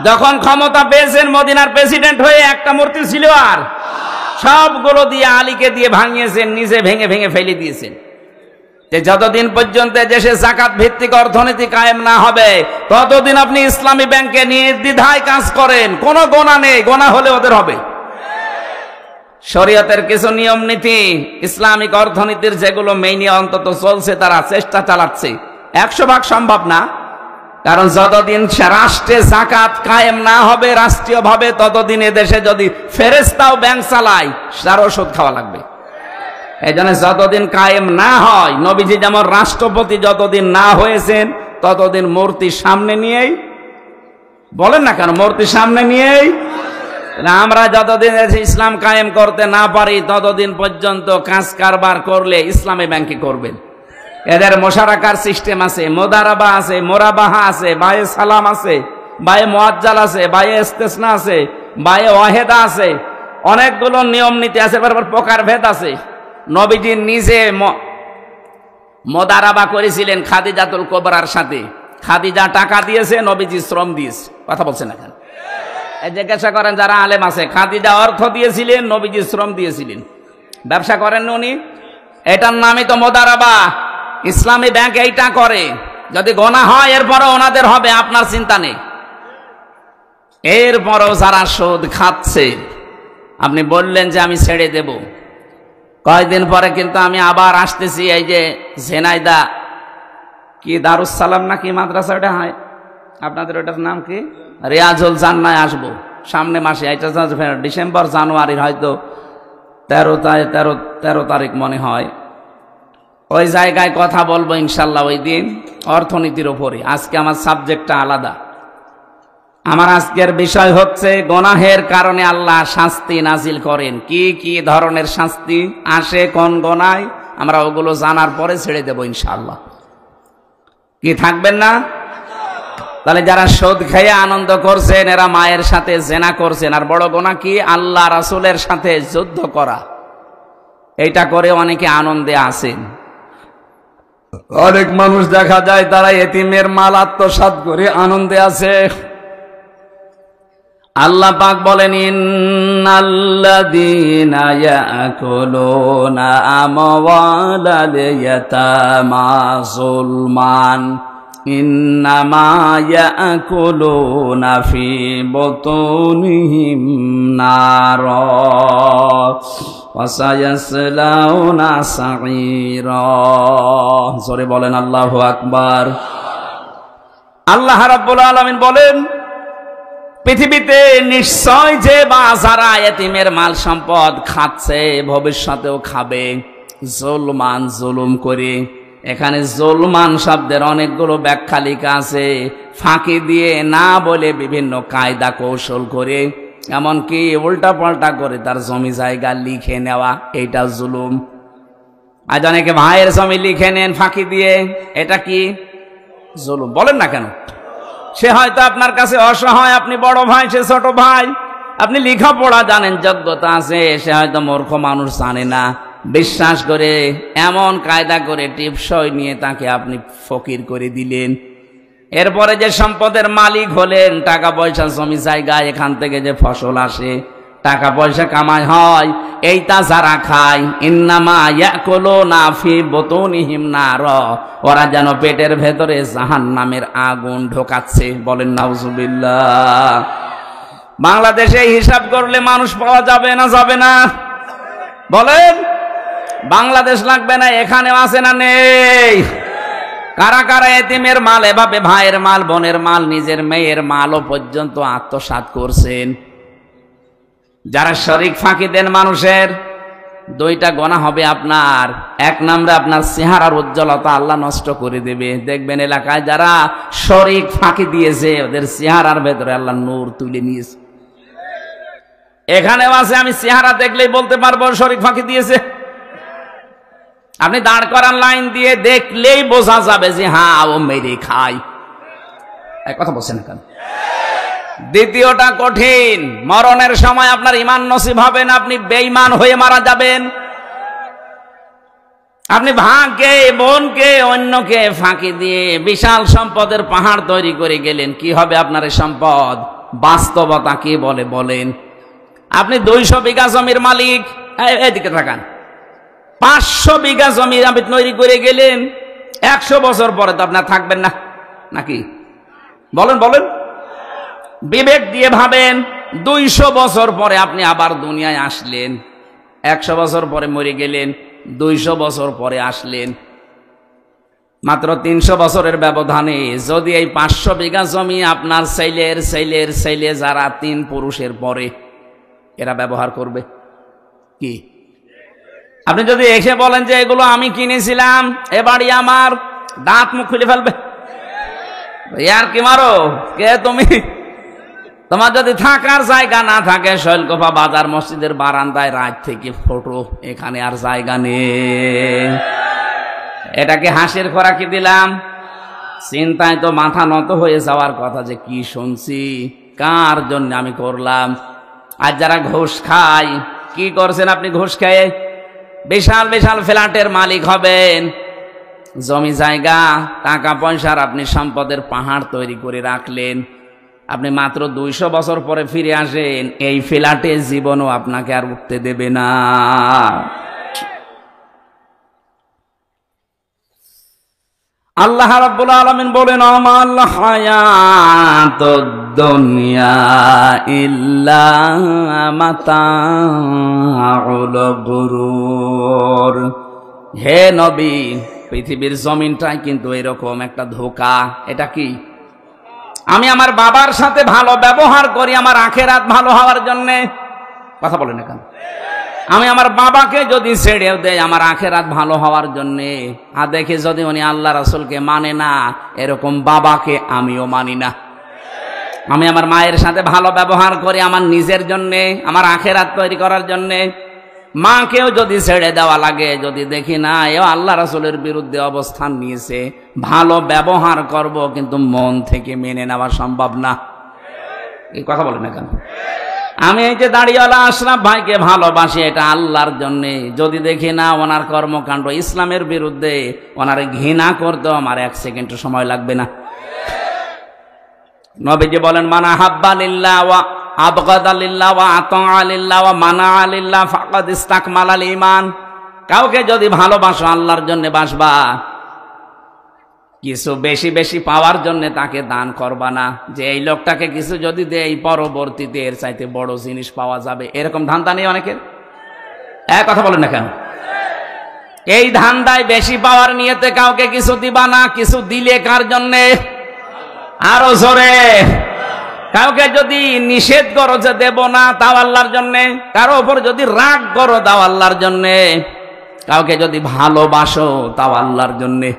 যখন ক্ষমতা পেয়েছেন মদিনার প্রেসিডেন্ট হয়ে, একটা মূর্তি ছিল? আর সবগুলো দিয়ে আলীকে দিয়ে ভাঙিয়েছেন, নিজে ভেঙে ভেঙে ফেলে দিয়েছেন। যতদিন পর্যন্ত দেশে যাকাত ভিত্তিক অর্থনীতি কায়েম না হবে, ততদিন আপনি ইসলামী ব্যাংকে নির্দ্বিধায় কাজ করেন, কোনো গোনা নেই। গোনা হলে ওদের হবে। শরীয়তের কিছু নিয়ম নীতি, ইসলামিক অর্থনীতির যেগুলো মেইনে অন্তত চলছে, তারা চেষ্টা চালাচ্ছে। 100% সম্ভব না, কারণ যতদিন রাষ্ট্রে যাকাত কায়েম না হবে রাষ্ট্রীয়ভাবে, ততদিন এদেশে যদি ফেরেশতাও ব্যাংক চালায়, তার ওষুধ খাওয়া লাগবে। এই জন্য যতদিন কায়েম না হয়, নবীজি যেমন রাষ্ট্রপতি যতদিন না হয়েছেন, ততদিন মূর্তি সামনে নিয়েই, বলেন না কেন, মূর্তি সামনে নিয়েই আমরা যতদিন ইসলাম কায়েম করতে না পারি, ততদিন পর্যন্ত কাজ কারবার করলে ইসলামী ব্যাংকে করবেন। এদের মোশারাকার সিস্টেম আছে, মোদারাবা আছে, মোরাবাহা আছে, বায়ে সালাম আছে, বায়ে মুআজ্জাল আছে, বায়ে ইস্তেসনা আছে, বায়ে ওয়াহেদা আছে, অনেকগুলো নিয়ম নীতি আছে, প্রকার ভেদ আছে। নবীজি নিজে মোদারাবা করেছিলেন খাদিজাতুল কুবরার সাথে। খাদিজা টাকা দিয়েছে, নবীজি শ্রম দিয়েছে। কথা বলছেন না কেন? জিজ্ঞাসা করেন যারা আলেম আছে, খাদিজা অর্থ দিয়েছিলেন, নবীজি শ্রম দিয়েছিলেন। ব্যবসা করেন উনি, এটার নামই তো মোদারাবা। ইসলামী ব্যাংক এইটা করে। যদি গোনা হয় এরপরও ওনাদের হবে, আপনার চিন্তা নেই। এরপরও যারা সুদ খাচ্ছে, আপনি বললেন যে আমি ছেড়ে দেব, কয়েকদিন পরে কিন্তু আমি আবার আসতেছি। এই যে ঝেনাইদা কি দারুস সালাম না কি মাদ্রাসা, ওটা হয় আপনাদের, ওটার নাম কি, রিয়াজুল জান্নায় আসবো সামনে মাসে। এটা ডিসেম্বর জানুয়ারির হয়তো 13 তারিখ মনে হয়। ওই জায়গায় কথা বলবো ইনশাল্লাহ, ওই দিন অর্থনীতির ওপরে। আজকে আমার সাবজেক্টটা আলাদা। আমার আজকের বিষয় হচ্ছে গোনাহের কারণে আল্লাহ শাস্তি নাজিল করেন। কি কি ধরনের শাস্তি আসে কোন গোনায়, আমরা ওগুলো জানার পরে ছেড়ে দেব ইনশাআল্লাহ। কি থাকবেন না? তাহলে যারা সুদ খেয়ে আনন্দ করছেন, এরা মায়ের সাথে জেনা করছেন। আর বড় গোনা কি? আল্লাহ রাসূলের সাথে যুদ্ধ করা। এইটা করে অনেকে আনন্দে আছেন। অনেক মানুষ দেখা যায় তারা এতিমের মাল আত্মসাৎ করে আনন্দে আছে। আল্লাহ পাক বলেন, ইন্নাল্লাযীনা ইয়াকুলুনা আমওয়ালাল ইয়াতামা যুলমান ইন্নামা ইয়াকুলুনা ফি বুতুনিহিম নারা ওয়া সায়াসলাউনা সাঈরা। জোরে বলেন আল্লাহু আকবার। আল্লাহ রাব্বুল আলামিন বলেন, পৃথিবীতে নিশ্চয় যে বা যারা এতিমের মাল সম্পদ খাচ্ছে, ভবিষ্যতেও খাবে জুলমান, জুলুম করে। এখানে জুলমান শব্দের অনেকগুলো ব্যাখ্যা লেখা আছে। ফাঁকি দিয়ে, না বলে, বিভিন্ন কায়দা কৌশল করে, এমনকি উল্টা পাল্টা করে তার জমি জায়গা লিখে নেওয়া, এইটা জুলুম। আজ অনেকে ভাইয়ের জমি লিখে নেন ফাঁকি দিয়ে, এটা কি জুলুম? বলেন না কেন? সে হয়তো আপনার কাছে অসহায়, আপনি বড় ভাই, সে ছোট ভাই, আপনি লেখাপড়া জানেন, যোগ্যতা আছে, সে হয়তো মূর্খ মানুষ, জানে না, বিশ্বাস করে এমন কায়দা করে টিপসই নিয়ে তাকে আপনি ফকির করে দিলেন। এরপরে যে সম্পদের মালিক হলেন, টাকা পয়সা, জমি জায়গা, এখান থেকে যে ফসল আসে, টাকা পয়সা কামাই হয়, এইটা যারা খায়, ইন্নামা ইয়াকুলুনা ফি বুতুনিহিম নার, ওরা যেন পেটের ভেতরে জাহান্নামের আগুন ঢোকাচ্ছে। বলেন নাউজুবিল্লাহ। বাংলাদেশে হিসাব করলে মানুষ পাওয়া যাবে না যাবে না বলেন? বাংলাদেশ লাগবে না, এখানেও আছে না নেই? কারা কারা এতিমের মাল এভাবে ভাইয়ের মাল, বোনের মাল, নিজের মেয়ের মালও পর্যন্ত আত্মসাৎ করছেন? যারা শরিক ফাঁকি দেন মানুষের, দুইটা গোনা হবে আপনার। এক নম্বরে আপনার চেহারার উজ্জ্বলতা আল্লাহ নষ্ট করে দেবে। দেখবেন এলাকায় যারা শরিক ফাঁকি দিয়েছে ওদের চেহারার ভেতরে আল্লাহ নূর তুলে নিয়েছে। এখানেও আছে, আমি চেহারা দেখলেই বলতে পারবো শরিক ফাঁকি দিয়েছে। আপনি দাঁড় করান লাইন দিয়ে, দেখলেই বোঝা যাবে যে হ্যাঁ ও মেরে খাই। কথা বলছেন কেন? দ্বিতীয়টা কঠিন, মরণের সময় আপনার ঈমান নসিব হবে না, আপনি বেঈমান হয়ে মারা যাবেন। আপনি ভাইকে, বোনকে, অন্যকে ফাঁকি দিয়ে বিশাল সম্পদের পাহাড় তৈরি করে গেলেন। কি হবে আপনার এই সম্পদ? বাস্তবতা কি বলে বলেন? আপনি 200 বিঘা জমির মালিক, এদিকে থাকান, 500 বিঘা জমি আপনি তৈরি করে গেলেন। 100 বছর পরে তো আপনার থাকবেন না, নাকি বলেন? বলেন, বিবেক দিয়ে ভাবেন। 200 বছর পরে আপনি আবার দুনিয়ায় আসলেন, 100 বছর পরে মরে গেলেন, 200 বছর পরে আসলেন, মাত্র 300 বছরের ব্যবধানে যদি এই 500 বিঘা জমি আপনার ছেলের ছেলের ছেলে, যারা 3 পুরুষের পরে, এরা ব্যবহার করবে কি? আপনি যদি এসে বলেন যে এগুলো আমি কিনেছিলাম, এ বাড়ি আমার, দাঁত মুখ খুলে ফেলবে। ইয়ার কি মারো কে তুমি? তোমার যদি থাকার জায়গা না থাকে, শৈলকুপা বাজার মসজিদের বারান্দায় রাত থেকে ফটো, এখানে আর জায়গা নেই। এটাকে হাসির খোরাকি দিলাম? চিন্তায় তো মাথা নত হয়ে যাওয়ার কথা যে কি শুনছি, কার জন্য আমি করলাম। আর যারা ঘুষ খায়, কি করছেন আপনি ঘুষ খেয়ে? বিশাল বিশাল ফ্ল্যাটের মালিক হবেন, জমি জায়গা, টাকা পয়সার আপনি সম্পদের পাহাড় তৈরি করে রাখলেন। আপনি মাত্র 200 বছর পরে ফিরে আসেন, এই ফ্ল্যাটে জীবনও আপনাকে আর উঠতে দেবে না। আল্লাহ রাব্বুল আলামিন বলেন, আমাল হায়াতুদ দুনিয়া ইল্লা মাতাউল গুরুর। হে নবী, পৃথিবীর জমিনটাই কিন্তু এরকম একটা ধোঁকা। এটা কি? আমি আমার বাবার সাথে ভালো ব্যবহার করি আমার আখেরাত ভালো হওয়ার জন্য। কথা বলেন কেন? আমি আমার বাবাকে যদি ছেড়ে দেই আমার আখেরাত ভালো হওয়ার জন্য, আর দেখে যদি উনি আল্লাহ রাসূলকে মানে না, এরকম বাবাকে আমিও মানি না। আমি আমার মায়ের সাথে ভালো ব্যবহার করি আমার নিজের জন্য, আমার আখেরাত তৈরি করার জন্য। মাকেও যদি ছেড়ে দেওয়া লাগে, যদি দেখি না এও আল্লাহ রাসূলের বিরুদ্ধে অবস্থান নিয়েছে, ভালো ব্যবহার করব, কিন্তু মন থেকে মেনে নেওয়া সম্ভব না। এই কথা বলেন না কেন? আমি এই যে দাড়িওয়ালা আশরাফ ভাইকে ভালোবাসি, এটা আল্লাহর জন্যে। যদি দেখি না ওনার কর্মকাণ্ড ইসলামের বিরুদ্ধে, ওনারে ঘৃণা করতেও আমার 1 সেকেন্ড সময় লাগবে না। নবীজি বলেন, মানা হাব্বা লিল্লাহ ওয়া আবগাদা লিল্লাহ ওয়া আতাআ লিল্লাহ ওয়া মানা লিল্লাহ ফাকাদ ইসতাকমালাল ঈমান। কাউকে যদি ভালোবাসো আল্লাহর জন্য বাসবা, কিছু বেশি বেশি পাওয়ার জন্য তাকে দান করবা না, যে এই লোকটাকে কিছু যদি দেই পরবর্তীতে এর চাইতে বড় জিনিস পাওয়া যাবে, এরকম ধান্দা নেই অনেকের। এক কথা বলেন না কেন? এই ধান্দায় বেশি পাওয়ার নিয়েতে কাউকে কিছু দিবা না। কিছু দিলে কার জন্যে? আরো জোরে। কাউকে যদি নিষেধ করো যে দেব না, তাও আল্লাহর জন্যে। কারো উপর যদি রাগ করো, তাও আল্লাহর জন্যে। কাউকে যদি ভালোবাসো, তাও আল্লাহর জন্যে।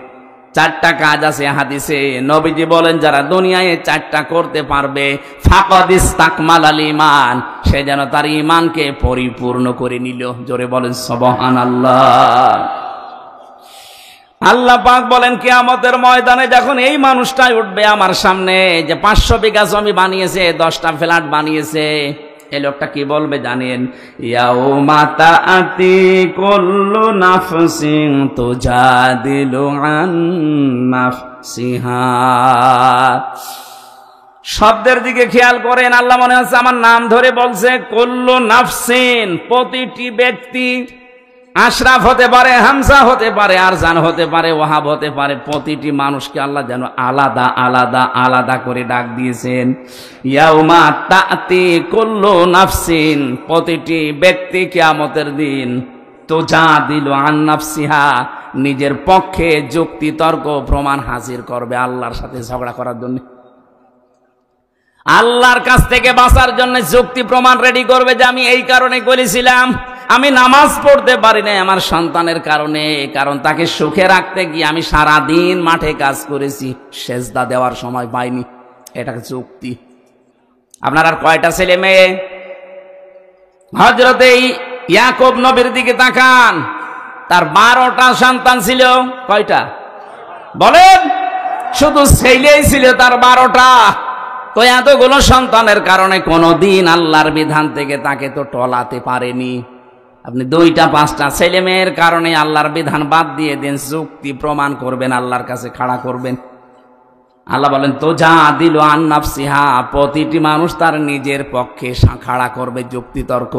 4টা কাজ আছে হাদিসে। নবীজি বলেন, যারা দুনিয়ায় 4টা করতে পারবে, ফাকাদ ইসতাকমালাল ঈমান, সে যেন তার ঈমানকে পরিপূর্ণ করে নিল। জোরে বলেন সুবহানাল্লাহ। আল্লাহ পাক বলেন, কিয়ামতের ময়দানে যখন এই মানুষটাই উঠবে আমার সামনে, যে 500 বিঘা জমি বানিয়েছে, 10টা ফ্ল্যাট বানিয়েছে, এই লোকটা কি বলবে জানেন? ইয়াউমা তাআতি কুল্লু নাফসিন তুজাদিলু আন নাফসিহা। শব্দের দিকে খেয়াল করেন, আল্লাহ মনে হচ্ছে আমার নাম ধরে বলছে। কুল্লু নাফসিন, প্রতিটি ব্যক্তি, আশরাফ হতে পারে, হামজা হতে পারে, আরজান হতে পারে, ওয়াহাব হতে পারে, প্রতিটি মানুষকে আল্লাহ যেন আলাদা আলাদা আলাদা করে ডাক দিয়েছেন। ইয়াউমা তাতি কুল্লু নাফসিন, প্রতিটি ব্যক্তি কিয়ামতের দিন তুজাদিলু আন নাফসিহা, নিজের পক্ষে যুক্তি তর্ক প্রমাণ হাজির করবে আল্লাহর সাথে ঝগড়া করার জন্য। আল্লাহর কাছ থেকে বাঁচার জন্য যুক্তি প্রমাণ রেডি করবে যে আমি এই কারণে করেছিলাম, আমি নামাজ পড়তে পারি না আমার সন্তানের কারণে, কারণ তাকে সুখে রাখতে গিয়ে আমি সারাদিন মাঠে কাজ করেছি, সেজদা দেওয়ার সময় পাইনি। এটা যুক্তি। আপনার আর কয়টা ছেলে মেয়ে? হযরতে ইয়াকুব নবীর দিকে তাকান, তার 12টা সন্তান ছিল। কয়টা বলেন? শুধু ছেলেই ছিল তার 12টা। তো এতগুলো সন্তানের কারণে কোনোদিন আল্লাহর বিধান থেকে তাকে তো টলাতে পারেনি। আপনি 2টা 5টা ছেলে মেয়ের কারণে আল্লাহর বিধান বাদ দিয়ে দেন, যুক্তি প্রমাণ করবেন, আল্লাহর কাছে খাড়া করবেন। আল্লাহ বলেন তো যা দিল আন নাফসিহা, প্রতিটি মানুষ তার নিজের পক্ষে খাড়া করবে যুক্তি তর্ক।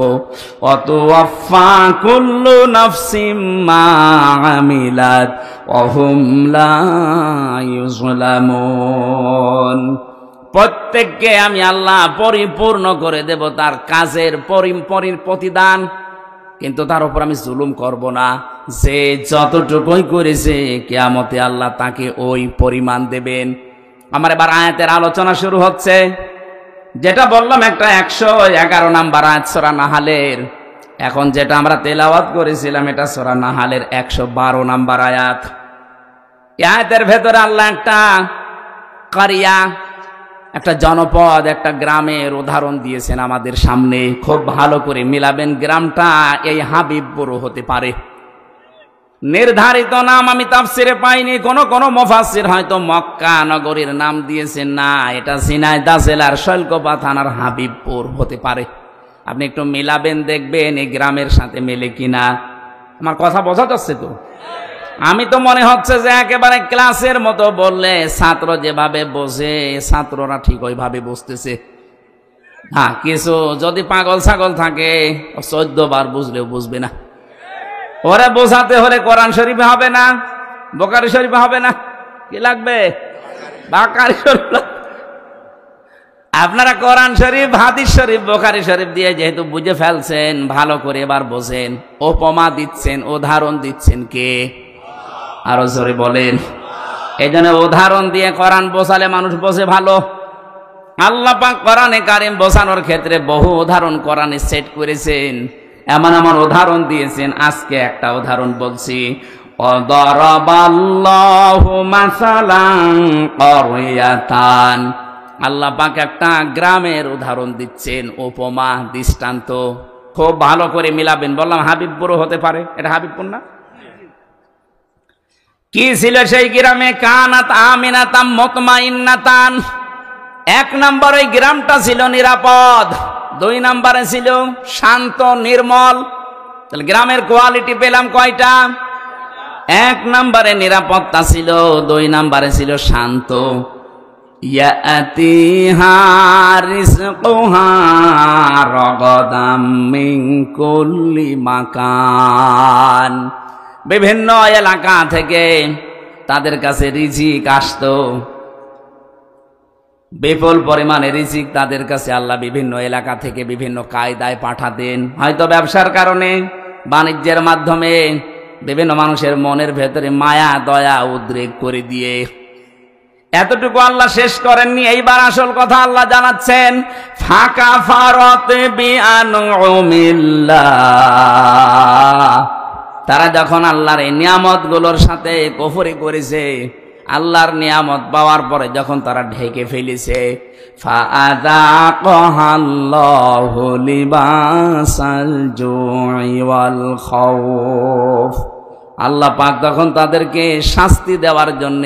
অতওয়াফা কুল্লু নাফসিম মা আমিলাত ওয়া হুম লা ইউযলামুন, প্রত্যেককে আমি আল্লাহ পরিপূর্ণ করে দেব তার কাজের প্রতিদান, কিন্তু তার উপর আমি জুলুম করব না। যে যতটুকুই করেছে কিয়ামতে আল্লাহ তাকে ওই পরিমাণ দেবেন। আমার এবার আয়াতের আলোচনা শুরু হচ্ছে। যেটা বললাম একটা 111 নাম্বার আয়াত সূরা নাহালের। এখন যেটা আমরা তেলাওয়াত করেছিলাম এটা সূরা নাহালের 112 নাম্বার আয়াত। এই আয়াতের ভেতরে আল্লাহ একটা কারিয়া, একটা জনপদ, একটা গ্রামের উদাহরণ দিয়েছেন আমাদের সামনে। খুব ভালো করে মিলাবেন। গ্রামটা এই হাবিবপুর হতে পারে। নির্ধারিত নাম আমি তাফসিরে পাইনি। কোন মুফাসসির হয়তো মক্কা নগরীর নাম দিয়েছেন, না, এটা ঝিনাইদহ জেলার শৈলকুপা থানার হাবিবপুর হতে পারে। আপনি একটু মিলাবেন, দেখবেন এই গ্রামের সাথে মেলে কিনা। আমার কথা বোঝা যাচ্ছে তো? আমি তো মনে হচ্ছে যে একেবারে ক্লাসের মতো বললে ছাত্র যেভাবে বোঝে ছাত্ররা ঠিক ওইভাবে বুঝতেছে। হ্যাঁ, কিছু যদি পাগল ছাগল থাকে 14 বার বুঝলেও বুঝবে না। ওরে বোঝাতে হলে কোরআন শরীফে হবে না, বুখারী শরীফে হবে না, কি লাগবে? বুখারী শরীফ। আপনারা কোরআন শরীফ, হাদিস শরীফ, বুখারী শরীফ দিয়ে যেহেতু বুঝে ফেলছেন, ভালো করে এবার বোঝেন। উপমা দিচ্ছেন, উদাহরণ দিচ্ছেন কে? আরো জোরে বলেন। এই জন্য উদাহরণ দিয়ে কোরআন বোঝালে মানুষ বোঝে ভালো। আল্লাহ পাক কোরআনে কারীম বোঝানোর ক্ষেত্রে বহু উদাহরণ কোরআনে সেট করেছেন, এমন এমন উদাহরণ দিয়েছেন। আজকে একটা উদাহরণ বলছি। ওয়াদারাবাল্লাহু মাসালান ক্বরিয়াতান, আল্লাহ পাক একটা গ্রামের উদাহরণ দিচ্ছেন, উপমা, দৃষ্টান্ত। খুব ভালো করে মিলাবেন। বললাম হাবিবপুর হতে পারে, এটা হাবিবপুর না? কি ছিল সেই গ্রামে? কানাত আমিনাতাম মুতমাইন্নাতান। 1 নম্বর ওই গ্রামটা ছিল নিরাপদ, 2 নম্বরে ছিল শান্ত নির্মল। তাহলে গ্রামের কোয়ালিটি পেলাম কয়টা? 1 নম্বরে নিরাপত্তা ছিল, 2 নম্বরে ছিল শান্ত। ইয়াতিহা রিজকুহা রাগাদাম মিন কুল্লি মাকান, বিভিন্ন এলাকা থেকে তাদের কাছে রিজিক আসতো, বিপুল পরিমাণে রিজিক তাদের কাছে আল্লাহ বিভিন্ন এলাকা থেকে বিভিন্ন কায়দায় পাঠাতেন। হয়তো ব্যবসার কারণে, বাণিজ্যের মাধ্যমে বিভিন্ন মানুষের মনের ভেতরে মায়া দয়া উদ্রেক করে দিয়ে। এতটুকু আল্লাহ শেষ করেননি। এইবার আসল কথা আল্লাহ জানাচ্ছেন, ফাকাফারাত বিআনউমিল্লাহ, তারা যখন আল্লাহর এই নিয়ামতগুলোর সাথে কুফরি করেছে, আল্লাহর নিয়ামত পাওয়ার পরে যখন তারা ঢেকে ফেলেছে, ফাআযাকাহাল্লাহু লিবাসাল জুই ওয়াল খাউফ, আল্লাহ পাক তখন তাদেরকে শাস্তি দেওয়ার জন্য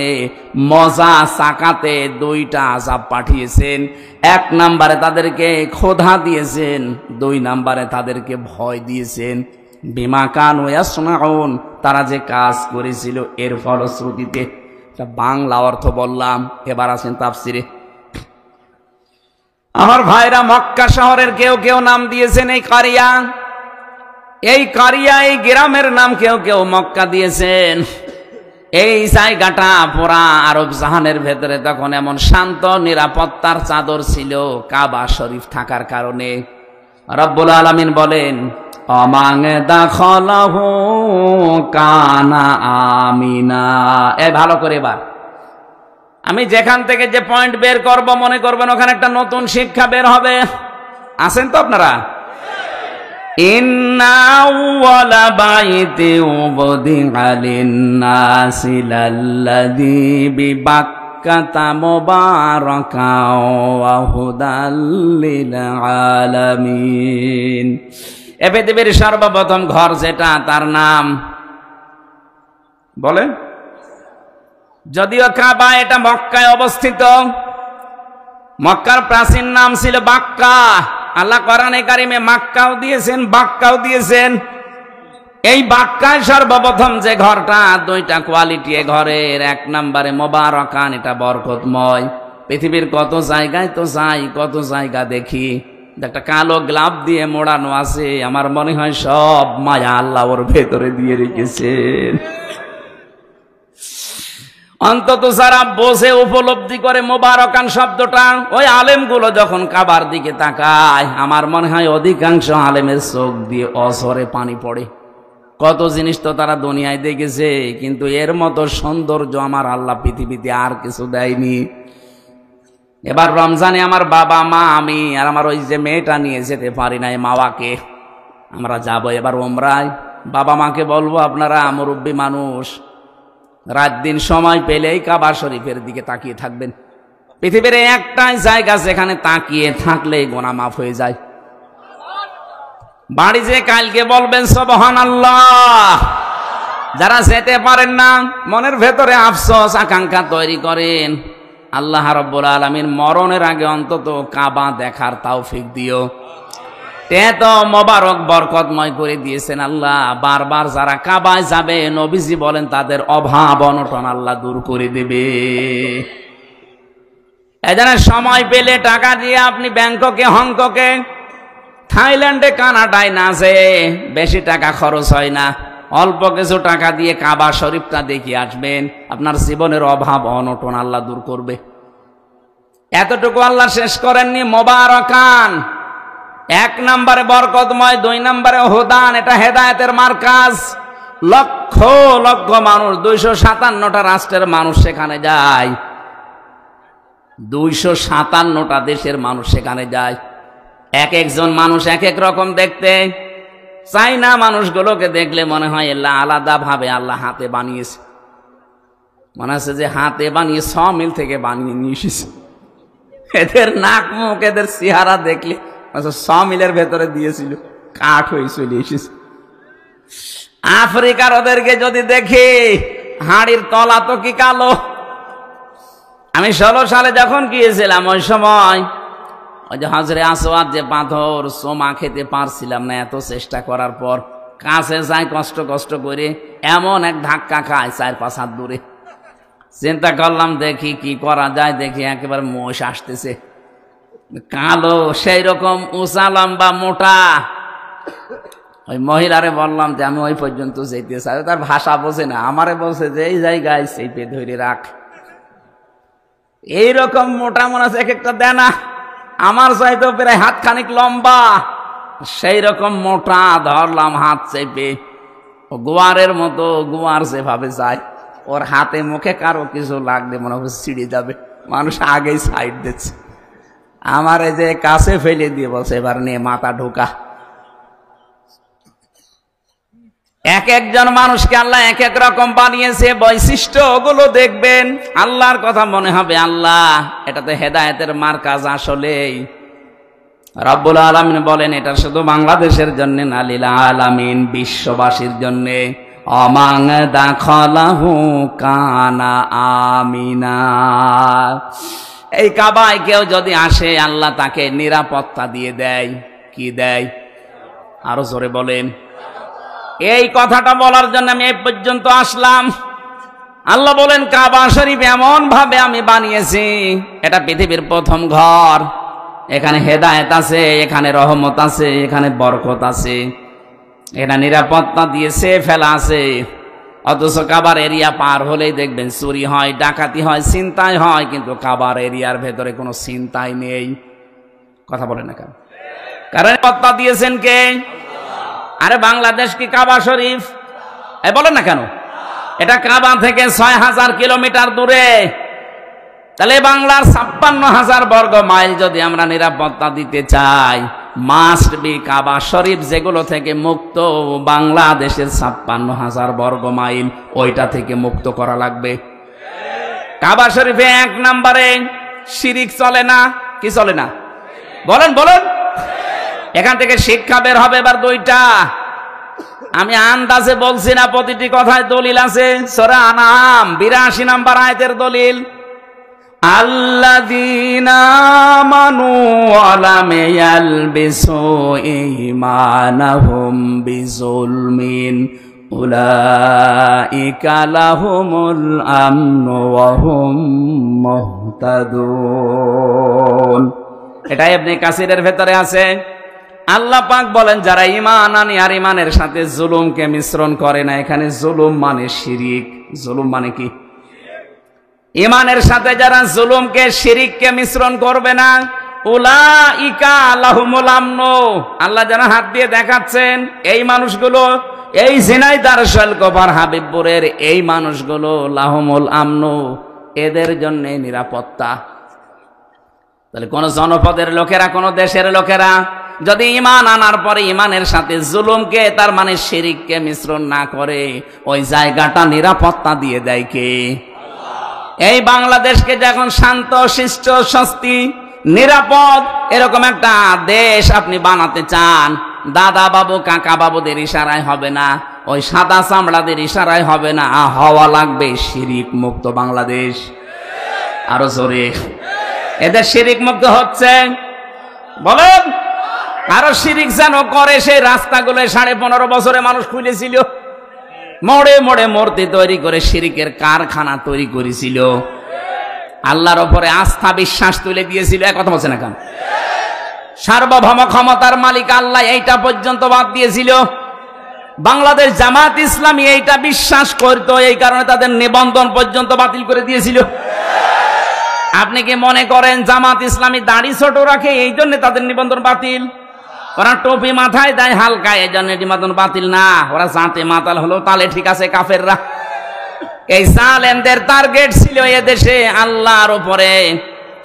মজা চাকাতে 2টা আযাব পাঠিয়েছেন। 1 নম্বরে তাদেরকে ক্ষুধা দিয়েছেন, 2 নম্বরে তাদেরকে ভয় দিয়েছেন। বিমা কানু ইয়াসনাউন, তারা যে কাজ করেছিল এর ফলশ্রুতিতে। বাংলা অর্থ বললাম, এবার আছেন তাফসিরে। আমার ভাইরা, মক্কা শহরের কেউ কেউ নাম দিয়েছেন এই কারিয়া। এই কারিয়া, এই গ্রামের নাম কেউ কেউ মক্কা দিয়েছেন। এই জায়গাটা পুরা আরব জাহানের ভেতরে তখন এমন শান্ত নিরাপত্তার চাদর ছিল কাবা শরীফ থাকার কারণে। রব্বুল আলামিন বলেন অমাং দাখলাহু কানা আমিনা। এই ভালো করে এবার আমি যেখান থেকে যে পয়েন্ট বের করব মনে করবেন ওখানে একটা নতুন শিক্ষা বের হবে। আছেন তো আপনারা? ইন্না আউওয়ালা বাইতি উবদিআ লিন-নাসি লাল্লাযী বিবাক্কাতা মুবারাকাও ওয়া হুদাল লিল আলামিন। এ পৃথিবীর সর্বপ্রথম ঘর যেটা, তার নাম বলেন। যদিও কাবা এটা মক্কায় অবস্থিত, মক্কার প্রাচীন নাম ছিল বাক্কা। আল্লাহ কোরআনে কারিমে মাক্কাও দিয়েছেন, বাক্কাও দিয়েছেন। এই বাক্কায় সর্বপ্রথম যে ঘরটা, দুইটা কোয়ালিটি এ ঘরের। এক নম্বরে মোবারকান, এটা বরকতময়। পৃথিবীর কত জায়গায় তো যাই, কত জায়গা দেখি একটা কালো গ্লাভ দিয়ে মোড়ানো আছে, আমার মনে হয় সব মায়া আল্লাহ ওর ভেতরে দিয়ে রেখেছেন। অন্তত যারা বোঝে, উপলব্ধি করে মোবারকান শব্দটা, ওই আলেমগুলো যখন কাবার দিকে তাকায়, আমার মনে হয় অধিকাংশ আলেমের চোখ দিয়ে অঝরে পানি পড়ে। কত জিনিস তো তারা দুনিয়ায় দেখেছে, কিন্তু এর মতো সৌন্দর্য আমার আল্লাহ পৃথিবীতে আর কিছু দেয়নি। এবার রমজানে আমার বাবা মা, আমি আর আমার ওই যে মেয়েটা নিয়ে যেতে পারি নাই মাওয়াকে, আমরা যাব এবার ওমরায়। বাবা মাকে বলবো আপনারা মুরব্বী মানুষ, রাত দিন সময় পেলেই কাবা শরীফের দিকে তাকিয়ে থাকবেন। পৃথিবীর একটাই জায়গা যেখানে তাকিয়ে থাকলেই গুনাহ মাফ হয়ে যায়। বাড়ি যে কালকে বলবেন সুবহানাল্লাহ। যারা যেতে পারেন না, মনের ভেতরে আফসোস আকাঙ্ক্ষা তৈরি করেন, আল্লাহ রাব্বুল আলামিন মরণের আগে অন্তত কাবা দেখার তৌফিক দিও। তো মোবারক বরকতময় করে দিয়েছেন আল্লাহ। বারবার যারা কাবায় যাবে, নবীজি বলেন তাদের অভাব অনটন আল্লাহ দূর করে দেবে। এজন্য সময় পেলে টাকা দিয়ে আপনি ব্যাংককে, হংকংয়ে, থাইল্যান্ডে, কানাডায় না যেয়ে, বেশি টাকা খরচ হয় না, অল্প কিছু টাকা দিয়ে কাবা শরীফটা দেখিয়ে আসবেন, আপনার জীবনের অভাব অনটন আল্লাহ দূর করবে। এতটুকু আল্লাহ শেষ করেননি। মোবারকান এক নম্বরে বরকতময়, দুই নম্বরে হুদান, এটা হেদায়েতের মার্কাজ। লক্ষ লক্ষ মানুষ, 257টা রাষ্ট্রের মানুষ সেখানে যায়, 257টা দেশের মানুষ সেখানে যায়। এক একজন মানুষ এক এক রকম দেখতে। চাইনা মানুষগুলোকে দেখলে মনে হয় আল্লাহ আলাদা ভাবে আল্লাহ হাতে বানিয়েছে, মনে হচ্ছে যে হাতে বানিয়ে 6 মিল থেকে বানিয়ে নিয়ে এসেছে। এদের নাক মুখ, এদের চেহারা দেখলে 6 মিলের ভেতরে দিয়েছিল, কাঠ হয়ে চলে এসেছে। আফ্রিকার ওদেরকে যদি দেখি, হাড়ির তলা তো কি কালো। আমি 16 সালে যখন গিয়েছিলাম, ওই সময় ওই যে হাজরে আসওয়াদ যে পাথর, সোমা খেতে পারছিলাম না, এত চেষ্টা করার পর কাছে যাই কষ্ট কষ্ট করে, এমন এক ধাক্কা খায় 4-5 হাত দূরে। চিন্তা করলাম দেখি কি করা যায়, দেখি একেবারে মোষ আসতেছে, কালো, সেই রকম উঁচা লম্বা মোটা। ওই মহিলারে বললাম যে আমি ওই পর্যন্ত যেতে চাই। তার ভাষা বোঝে না, আমারে বলছে যে এই জায়গায় চেপে ধরে রাখ। এইরকম মোটা মনে আছে এক একটা দেয় না, আমার চাইতেও প্রায় হাত খানিক লম্বা, সেই রকম মোটা। ধরলাম হাত চেপে, গোয়ারের মতো, গোয়ার যেভাবে যায়, ওর হাতে মুখে কারো কিছু লাগলে মনে হচ্ছে ছিঁড়ে যাবে, মানুষ আগেই সাইড দিচ্ছে। আমার এই যে কাছে ফেলে দিয়ে বলছে এবার নিয়ে মাথা ঢোকা। এক একজন মানুষকে আল্লাহ এক এক রকম বানিয়েছে, বৈশিষ্ট্য ওগুলো দেখবেন, আল্লাহর কথা মনে হবে আল্লাহ। এটাতে হেদায়েতের মার্কাজ। আসলেই রব্বুল আলামিন বলেন এটা শুধু বাংলাদেশের জন্য না, লিল আলামিন, বিশ্ববাসীর জন্য। অমাং দাখলাহু কানা আমিনা। এই কাবায় কেউ যদি আসে, আল্লাহ তাকে নিরাপত্তা দিয়ে দেয়। কি দেয়? আরো জোরে বলেন। এই কথাটা বলার জন্য আমি এই পর্যন্ত আসলাম। আল্লাহ বলেন কাবা শরীফ এমন ভাবে আমি বানিয়েছি, এটা পৃথিবীর প্রথম ঘর। এখানে হেদায়েত আছে, এখানে রহমত আছে, এখানে বরকত আছে। এরা নিরাপত্তা দিয়েছে ফেলা আছে, অথচ কাবার এরিয়া পার হলেই দেখবেন চুরি হয়, ডাকাতি হয়, ছিনতাই হয়, কিন্তু কাবার এরিয়ার ভেতরে কোনো ছিনতাই নেই। কথা বলে না কেন? কারণ নিরাপত্তা দিয়েছেন কে? আরে বাংলাদেশ কি কাবা শরীফ? বলেন না কেন? এটা কাবা থেকে ৬,০০০ কিলোমিটার দূরে। তাহলে বাংলার ৫৬,০০০ বর্গ মাইল যদি আমরা নিরাপত্তা দিতে চাই, মাস্ট বি কাবা শরীফ যেগুলো থেকে মুক্ত, বাংলাদেশের ৫৬,০০০ বর্গ মাইল ওইটা থেকে মুক্ত করা লাগবে। কাবা শরীফে ১ নম্বরে শিরিক চলে না। কি চলে না? বলেন বলেন। এখান থেকে শিক্ষা বের হবে এবার ২টা। আমি আন্দাজে বলছি না, প্রতিটি কথায় দলিল আছে। সূরা আনআম ৮২ নম্বর আয়াতের দলিল, আল্লাযীনা আমানু ওয়া লাম ইয়ালবিসু ঈমানাহুম বিযুলমিন উলাইকা লাহুমুল আমনু ওয়া হুম মুহতাদুন। এটা ইবনে কাসিরের ভেতরে আছে। আল্লাহ পাক বলেন, যারা ঈমান আনে আর ঈমানের সাথে জুলুমকে মিশ্রণ করে না। এখানে জুলুম মানে শিরিক। জুলুম মানে কি? ঈমানের সাথে যারা জুলুমকে শিরিককে মিশ্রণ করবে না, উলাইকা লাহুমুল আমনু, আল্লাহ যেন হাত দিয়ে দেখাচ্ছেন এই মানুষগুলো, এই ঝিনাইদহ শৈলকুপার হাবিবপুরের এই মানুষগুলো লাহুমুল আমনু, এদের জন্য নিরাপত্তা। তাহলে কোন জনপদের লোকেরা, কোন দেশের লোকেরা যদি ঈমান আনার পরে ঈমানের সাথে জুলুমকে, তার মানে শিরিককে মিশ্রণ না করে, ওই জায়গাটা নিরাপত্তা দিয়ে দেয় কে? এই বাংলাদেশকে যখন শান্ত, শিষ্ট, স্বস্তি, নিরাপদ এরকম একটা দেশ আপনি বানাতে চান, দাদা বাবু কাকা বাবুদের ইশারায় হবে না, ওই সাদা চামড়াদের ইশারায় হবে না, হওয়া লাগবে শিরিক মুক্ত বাংলাদেশ। আরো জোরে। এদের শিরিক মুক্ত হচ্ছে? বলেন। আরো শিরিক যেন করে, সেই রাস্তাগুলো ১৫.৫ বছরে মানুষ খুলেছিল, মোড়ে মোড়ে মূর্তি তৈরি করে শিরিকের কারখানা তৈরি করেছিল, আল্লাহর উপরে আস্থা বিশ্বাস তুলে দিয়েছিল। এক কথা বলছে না কেন? সার্বভৌম ক্ষমতার মালিক আল্লাহ, এইটা পর্যন্ত বাদ দিয়েছিল। বাংলাদেশ জামাত ইসলামী এইটা বিশ্বাস করত, এই কারণে তাদের নিবন্ধন পর্যন্ত বাতিল করে দিয়েছিল। আপনি কি মনে করেন জামাত ইসলামী দাড়ি ছোট রাখে এই জন্য তাদের নিবন্ধন বাতিল? ওরা টুপি মাথায় দেয় হালকা, এই জন্য নিবন্ধন বাতিল না। ওরা জাতে মাতাল হলো, তাহলে ঠিক আছে কাফেররা। এই জালেমদের টার্গেট ছিল এদেশে আল্লাহর উপরে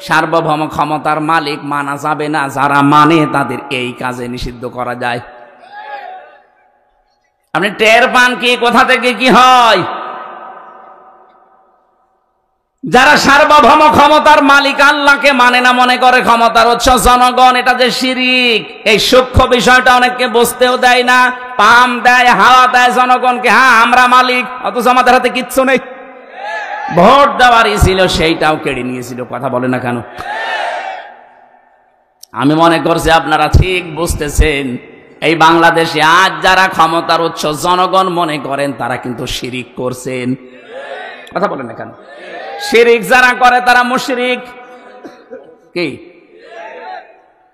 সার্বভৌম ক্ষমতার মালিক মানা যাবে না, যারা মানে তাদের এই কাজে নিষিদ্ধ করা যায়। আপনি টের পান কি কোথা থেকে কি হয়? যারা সার্বভৌম ক্ষমতার মালিক আল্লাহকে মানে না, মনে করে ক্ষমতার উৎস জনগণ, এটা যে শিরিক, এই সূক্ষ্ম বিষয়টা অনেককে বুঝতেও দেয় না। পাম দেয়, হাওয়া দেয় জনগণকে, হ্যাঁ আমরা মালিক, অথচ আমাদের হাতে কিচ্ছু নেই। ভোট দেওয়ারই ছিল, সেইটাও কেড়ে নিয়েছিল। কথা বলে না কেন? আমি মনে করছি আপনারা ঠিক বুঝতেছেন। এই বাংলাদেশে আজ যারা ক্ষমতার উৎস জনগণ মনে করেন, তারা কিন্তু শিরিক করছেন। কথা বলে না কেন? শিরিক যারা করে তারা মুশরিক। কি?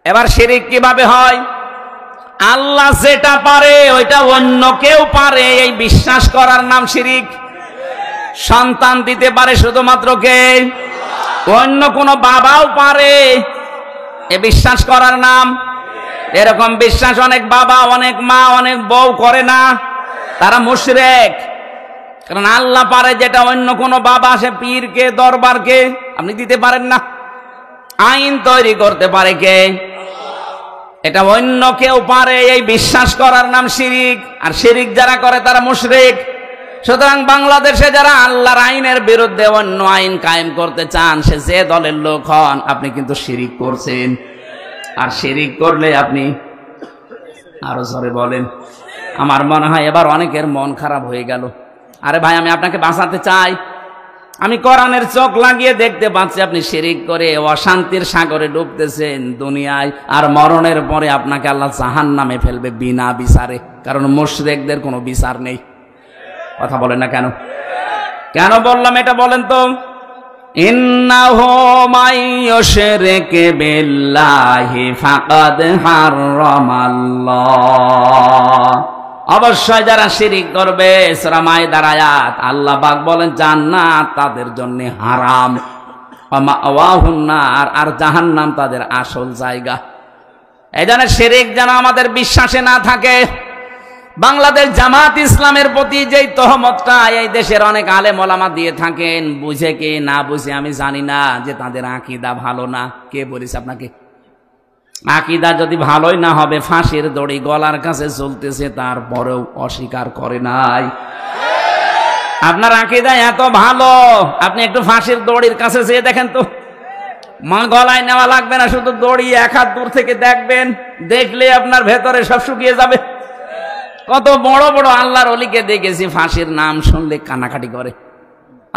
এবার শিরিক কিভাবে হয়? আল্লাহ যেটা পারে ওইটা অন্য কেউ পারে, এই বিশ্বাস করার নাম শিরিক। সন্তান দিতে পারে শুধুমাত্র কে? অন্য কোন বাবাও পারে, এ বিশ্বাস করার নাম। এরকম বিশ্বাস অনেক বাবা, অনেক মা, অনেক বউ করে না, তারা মুশরিক। কারণ আল্লাহ পারে যেটা অন্য কোন বাবা, সে পীরকে, দরবারকে আপনি দিতে পারেন না। আইন তৈরি করতে পারে কে? এটা অন্য কেউ পারে, এই বিশ্বাস করার নাম শিরিক। আর শিরিক যারা করে তারা মুশরিক। সুতরাং বাংলাদেশে যারা আল্লাহর আইনের বিরুদ্ধে অন্য আইন কায়েম করতে চান, সে যে দলের লোক হন, আপনি কিন্তু শিরিক করছেন। আর শিরিক করলে আপনি, আরো জোরে বলেন। আমার মনে হয় এবার অনেকের মন খারাপ হয়ে গেল। আরে ভাই, আমি আপনাকে বাঁচাতে চাই। আমি কোরআনের চোখ লাগিয়ে দেখতে পাচ্ছি আপনি শিরিক করে অশান্তির সাগরে ডুবতেছেন দুনিয়ায়, আর মরণের পরে আপনাকে আল্লাহ জাহান্নামে ফেলবে বিনা বিচারে। কারণ মুশরিকদের কোনো বিচার নেই। কথা বলেন না কেন? কেন বললাম এটা বলেন তো? ইন্নাহু মাইয়ুশরিক বিল্লাহি ফাকাদ হারামাল্লাহ অবশ্যই যারা শিরিক করবে, সূরা মাইদার আয়াত, আল্লাহ পাক বলেন জান্নাত তাদের জন্য হারাম, মাওয়াহুন নার, আর জাহান্নাম তাদের আসল জায়গা। এই জন্য শিরিক যেন আমাদের বিশ্বাসে না থাকে। বাংলাদেশ জামাত ইসলামের প্রতি যেই তহমতটা এই দেশের অনেক আলেম ওলামা দিয়ে থাকেন, বুঝে কি না বুঝে আমি জানি না, যে তাদের আকীদা ভালো না। কে বলেছে আপনাকে? আকীদা যদি ভালোই না হবে, ফাঁসির দড়ি গলার কাছে চলতেছে তারপরেও অস্বীকার করে নাই। আপনার আকীদা এত ভালো, আপনি একটু ফাঁসির দড়ির কাছে যেয়ে দেখেন তো, মা গলায় নেওয়া লাগবে না, শুধু দড়ি এক হাত দূর থেকে দেখবেন, দেখলে আপনার ভেতরে সব শুকিয়ে যাবে। কত বড় বড় আল্লাহর ওলিকে দেখেছি ফাঁসির নাম শুনলে কান্নাকাটি করে,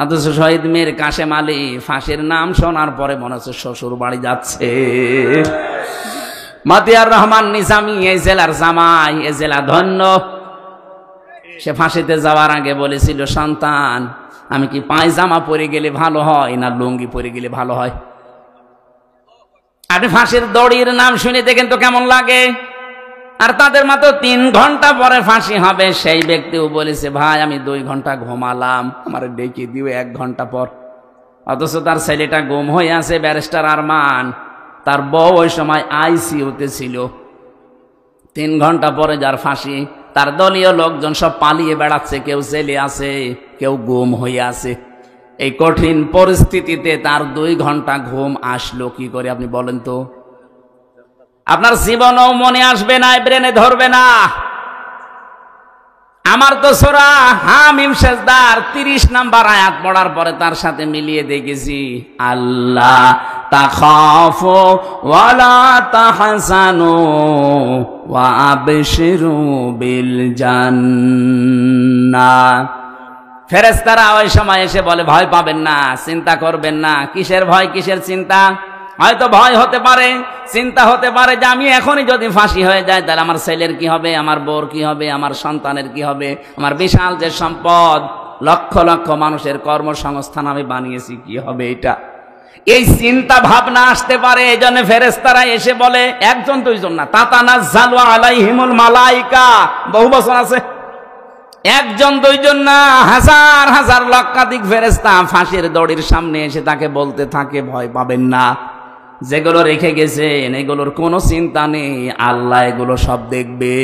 অথচ শহীদ মীর কাশেম আলী ফাঁসির নাম শোনার পরে মনে হচ্ছে শ্বশুর বাড়ি যাচ্ছে। মতিয়ার রহমান নিজামী এই জেলার জামাই, এই জেলা ধন্য, সে ফাঁসিতে যাওয়ার আগে বলেছিল, সন্তান আমি কি পায়জামা পরে গেলে ভালো হয় না লুঙ্গি পরে গেলে ভালো হয়? আপনি ফাঁসির দড়ির নাম শুনে দেখেন তো কেমন লাগে। আর তাদের মাত্র 3 ঘন্টা পরে ফাঁসি হবে, সেই ব্যক্তিও বলেছে ভাই আমি 2 ঘন্টা ঘুমালাম, আমার ডেকে দিও 1 ঘন্টা পর। অথচ তার ছেলেটা গুম হয়ে আছে, ব্যারিস্টার আরমান, তার বউ ওই সময় আইসিইউতে ছিল। 3 ঘন্টা পরে যার ফাঁসি, তার দলীয় লোকজন সব পালিয়ে বেড়াচ্ছে, কেউ জেলে আছে, কেউ গুম হয়ে আছে। এই কঠিন পরিস্থিতিতে তার 2 ঘন্টা ঘুম আসলো কি করে আপনি বলেন তো? আপনার জীবনও মনে আসবে না, ব্রেনে ধরবে না। আমার তো সূরা হামিম সেজদার 30 নাম্বার আয়াত পড়ার পরে তার সাথে মিলিয়ে দেখেছি, আল্লাহ তাখাফু ওয়ালা তাহজানু ওয়া আবশিরু বিল জান্নাহ। ফেরেশতারা ওই সময় এসে বলে ভয় পাবেন না, চিন্তা করবেন না। কিসের ভয়, কিসের চিন্তা? হয়তো ভয় হতে পারে, চিন্তা হতে পারে যে আমি এখনই যদি ফাঁসি হয়ে যায় তাহলে আমার ছেলের কি হবে, আমার বউর কি হবে, আমার সন্তানের কি হবে, আমার বিশাল যে সম্পদ, লক্ষ লক্ষ মানুষের কর্মসংস্থান আমি বানিয়েছি, কি হবে এটা। এই চিন্তা ভাবনা আসতে পারে। এই জন্য ফেরেশতারা এসে বলে, 1 2 না, তাতানাজ্জালু আলাইহিমুল মালাইকা, বহু বছর আছে, 1 2 না, হাজার হাজার লক্ষাধিক ফেরেশতা ফাঁসির দড়ির সামনে এসে তাকে বলতে থাকে ভয় পাবেন না, যেগুলো রেখে গেছেন এগুলোর কোনো চিন্তা নেই, আল্লাহ এগুলো সব দেখবে।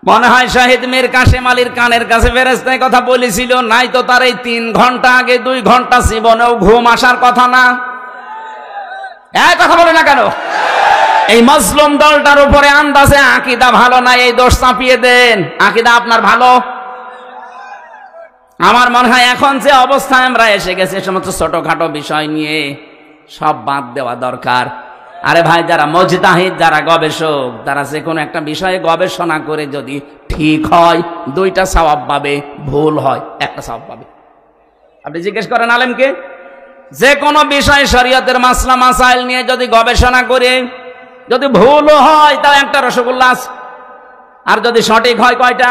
মনে হয় শহীদ মীর কাশেম আলীর কানের কাছে ফেরেশতা কথা বলেছিল, নাই তো তার এই 3 ঘন্টা আগে 2 ঘন্টা জীবনেও ঘুম আসার কথা না। কথা বলে না কেন? এই মজলুম দলটার উপরে আন্দাজে আকীদা ভালো না, এই দোষ চাপিয়ে দেন। আকীদা আপনার ভালো। আমার মনে হয় এখন যে অবস্থায় আমরা এসে গেছি, সমস্ত ছোটখাটো বিষয় নিয়ে সব বাদ দেওয়া দরকার। আরে ভাই, যারা মুজতাহিদ, যারা গবেষক, তারা যে কোনো একটা বিষয়ে গবেষণা করে যদি ঠিক হয় 2টা সওয়াব পাবে, ভুল হয় 1টা সওয়াব পাবে। আপনি জিজ্ঞেস করেন আলেমকে, যে কোনো বিষয় শরীয়তের মাসলা মাসাইল নিয়ে যদি গবেষণা করে যদি ভুলও হয় তাও 1টা রসগোল্লা আছে, আর যদি সঠিক হয় কয়টা?